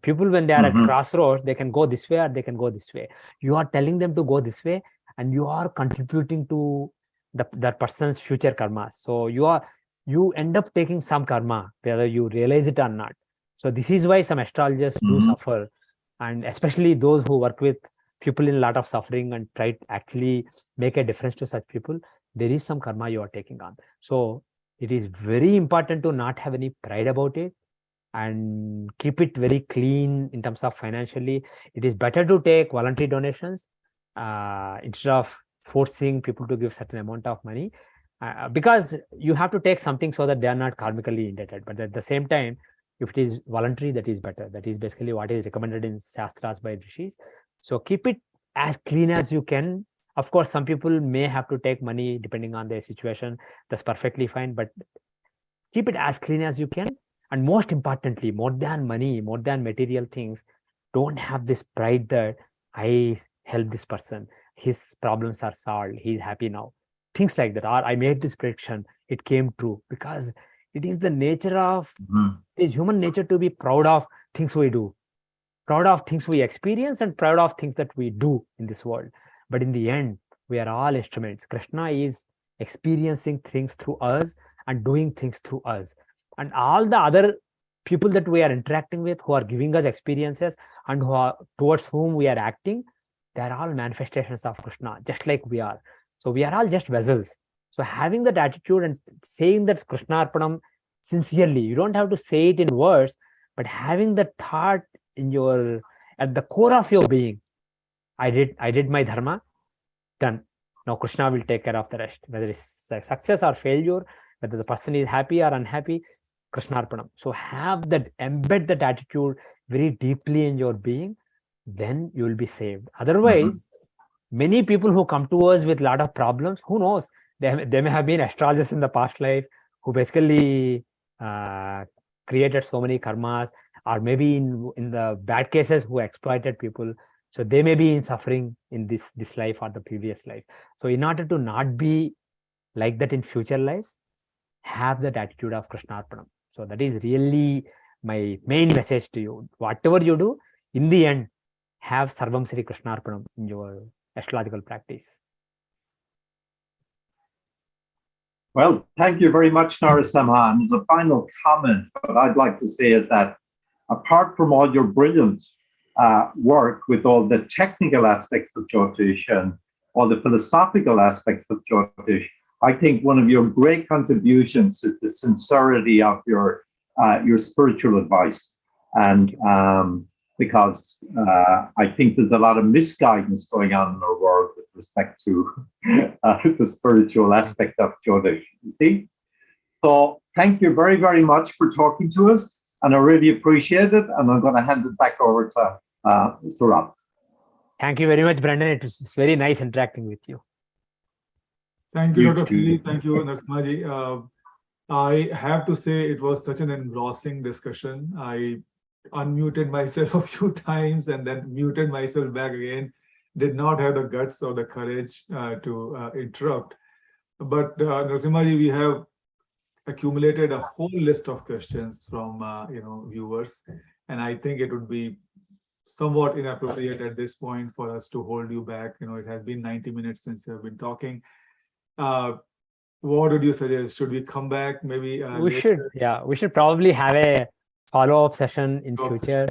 People, when they are at crossroads, they can go this way or they can go this way. You are telling them to go this way, and you are contributing to that person's future karma. So you end up taking some karma, whether you realize it or not. So this is why some astrologers do suffer, and especially those who work with people in a lot of suffering and try to actually make a difference to such people. There is some karma you are taking on. So it is very important to not have any pride about it and keep it very clean in terms of financially. It is better to take voluntary donations instead of forcing people to give certain amount of money, because you have to take something so that they are not karmically indebted. But at the same time, if it is voluntary, that is better. That is basically what is recommended in Shastras by rishis. So keep it as clean as you can. Of course, some people may have to take money depending on their situation. That's perfectly fine, but keep it as clean as you can. And most importantly, more than money, more than material things, don't have this pride that I helped this person, his problems are solved, he's happy now. Things like that. Or I made this prediction, it came true. Because it is the nature of, it is human nature to be proud of things we do, proud of things we experience, and proud of things that we do in this world. But in the end, we are all instruments. Krishna is experiencing things through us and doing things through us. And all the other people that we are interacting with, who are giving us experiences and who are towards whom we are acting, they are all manifestations of Krishna, just like we are. So we are all just vessels. So having that attitude and saying that Krishna Arpanam sincerely, you don't have to say it in words, but having that thought in your, at the core of your being, I did my dharma, done. Now Krishna will take care of the rest, whether it's success or failure, whether the person is happy or unhappy, Krishna Arpanam. So have that, embed that attitude very deeply in your being, then you will be saved. Otherwise, many people who come to us with a lot of problems, who knows, they may have been astrologers in the past life who basically created so many karmas, or maybe in the bad cases who exploited people. So they may be in suffering in this life or the previous life. So in order to not be like that in future lives, have that attitude of Krishna Arpanam. So that is really my main message to you. Whatever you do, in the end, have Sarvam Sri Krishna Arpanam in your astrological practice.
Well, thank you very much, Narasimha. And as a final comment, what I'd like to say is that apart from all your brilliant work with all the technical aspects of Jyotish and all the philosophical aspects of Jyotish, I think one of your great contributions is the sincerity of your spiritual advice. And because I think there's a lot of misguidance going on in our world with respect to the spiritual aspect of Jyotish, you see? So thank you very, very much for talking to us, and I really appreciate it. And I'm going to hand it back over to Saurabh.
Thank you very much, Brendan. It's very nice interacting with you.
Thank you, Dr. Feeley. Thank you, Narasimha. I have to say it was such an engrossing discussion. I unmuted myself a few times and then muted myself back again. Did not have the guts or the courage to interrupt. But Narasimha, we have accumulated a whole list of questions from viewers, and I think it would be somewhat inappropriate at this point for us to hold you back. It has been 90 minutes since we have been talking. What would you suggest? Should we come back maybe?
We should probably have a follow-up session in future.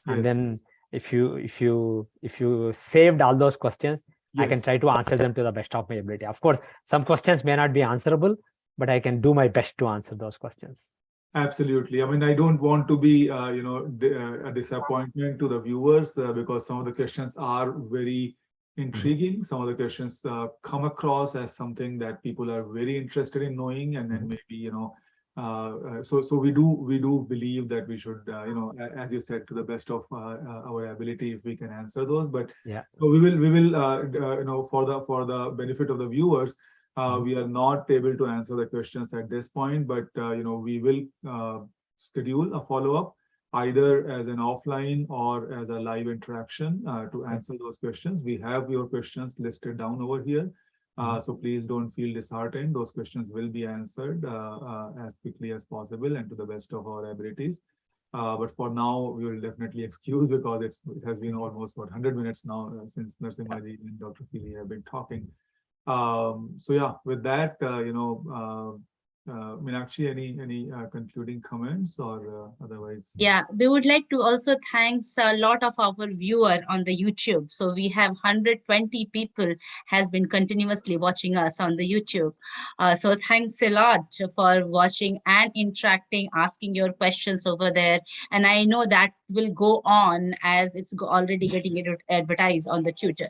And
Yes.
then if you saved all those questions, I can try to answer them to the best of my ability. Of course, some questions may not be answerable, but I can do my best to answer those questions.
Absolutely. I mean, I don't want to be, a disappointment to the viewers because some of the questions are very intriguing. Some of the questions come across as something that people are very interested in knowing, and then maybe, so we do believe that we should, as you said, to the best of our ability, if we can answer those. But so we will, for the benefit of the viewers, we are not able to answer the questions at this point, but we will schedule a follow-up either as an offline or as a live interaction to answer those questions. We have your questions listed down over here. So please don't feel disheartened. Those questions will be answered as quickly as possible and to the best of our abilities. But for now, we will definitely excuse because it has been almost 100 minutes now since Narasimha ji and Dr. Feeley have been talking. So yeah, with that, Meenakshi, any concluding comments or otherwise?
Yeah, we would like to also thank a lot of our viewer on the YouTube. So we have 120 people has been continuously watching us on the YouTube. So thanks a lot for watching and interacting, asking your questions over there. And I know that will go on as it's already getting advertised on the Twitter.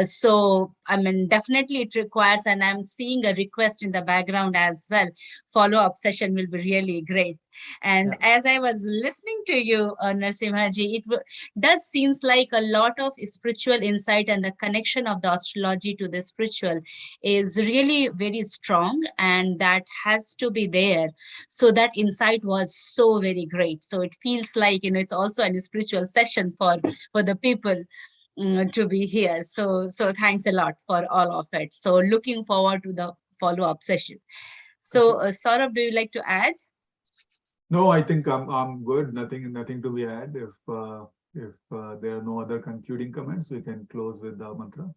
So I mean, definitely it requires, and I'm seeing a request in the background as well. Follow-up session will be really great. And as I was listening to you, Narasimha ji, it does seems like a lot of spiritual insight, and the connection of the astrology to the spiritual is really very strong, and that has to be there. So that insight was so very great. So it feels like, it's also a spiritual session for the people to be here. So thanks a lot for all of it. So looking forward to the follow-up session. So Saurabh, do you like to add?
No, I think I'm good. Nothing to be added. If there are no other concluding comments, we can close with the mantra.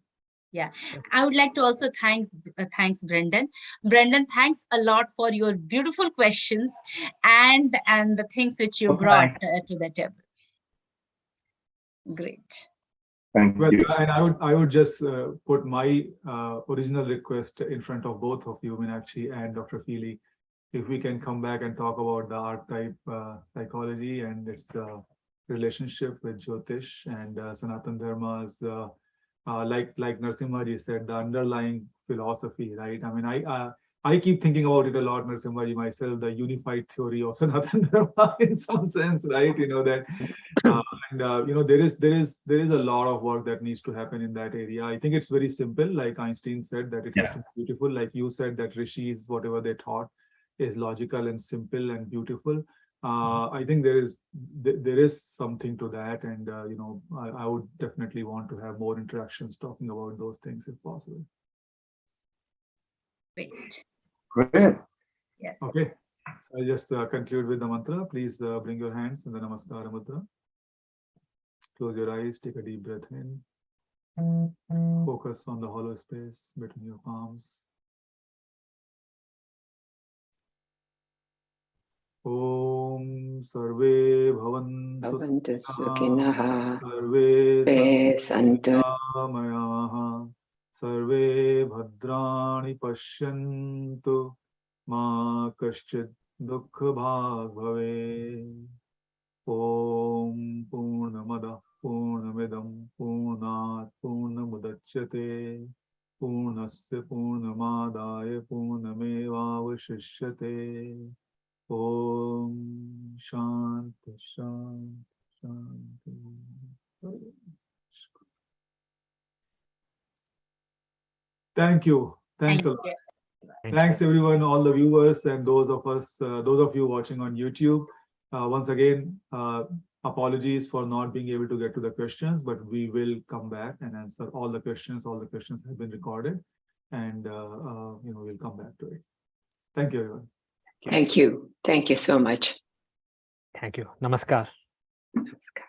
Yeah, I would like to also thanks Brendan. Brendan, thanks a lot for your beautiful questions and the things which you brought to the table. Great.
Thank you.
And I would just put my original request in front of both of you, Meenakshi and Dr. Feeley, if we can come back and talk about the archetype psychology and its relationship with Jyotish and Sanatan Dharma's, like Narasimha ji said, the underlying philosophy, right? I mean, I keep thinking about it a lot, Narasimha ji, myself, the unified theory of Sanatan Dharma in some sense, right? That, there is a lot of work that needs to happen in that area. I think it's very simple, like Einstein said, that it has to be beautiful. Like you said, that rishis, whatever they taught, is logical and simple and beautiful. I think there is something to that, and I would definitely want to have more interactions talking about those things if possible.
Great. Yes.
Okay. So I'll just conclude with the mantra. Please bring your hands in the Namaskara Mudra. Close your eyes, take a deep breath in. Focus on the hollow space between your palms. Om sarve bhavantu
Bhavantu
sukhilah,
sukhinah.
sarve
Te
santu
santu.
niramayaः, sarve bhadrani pashyantu, ma kaschid dukkha bhag bhave. Om Purnamada Purnamidam Purnat Purnamudachyate Purnasya Purnamadaya Purnamevavashishyate. Om Shanti Shanti Shanti. Thank you. Thanks a lot. Thanks everyone, all the viewers and those of you watching on YouTube. Once again, apologies for not being able to get to the questions, but we will come back and answer all the questions. All the questions have been recorded, and we'll come back to it. Thank you, everyone.
Thank you. Thank you so much.
Thank you. Namaskar.
Namaskar.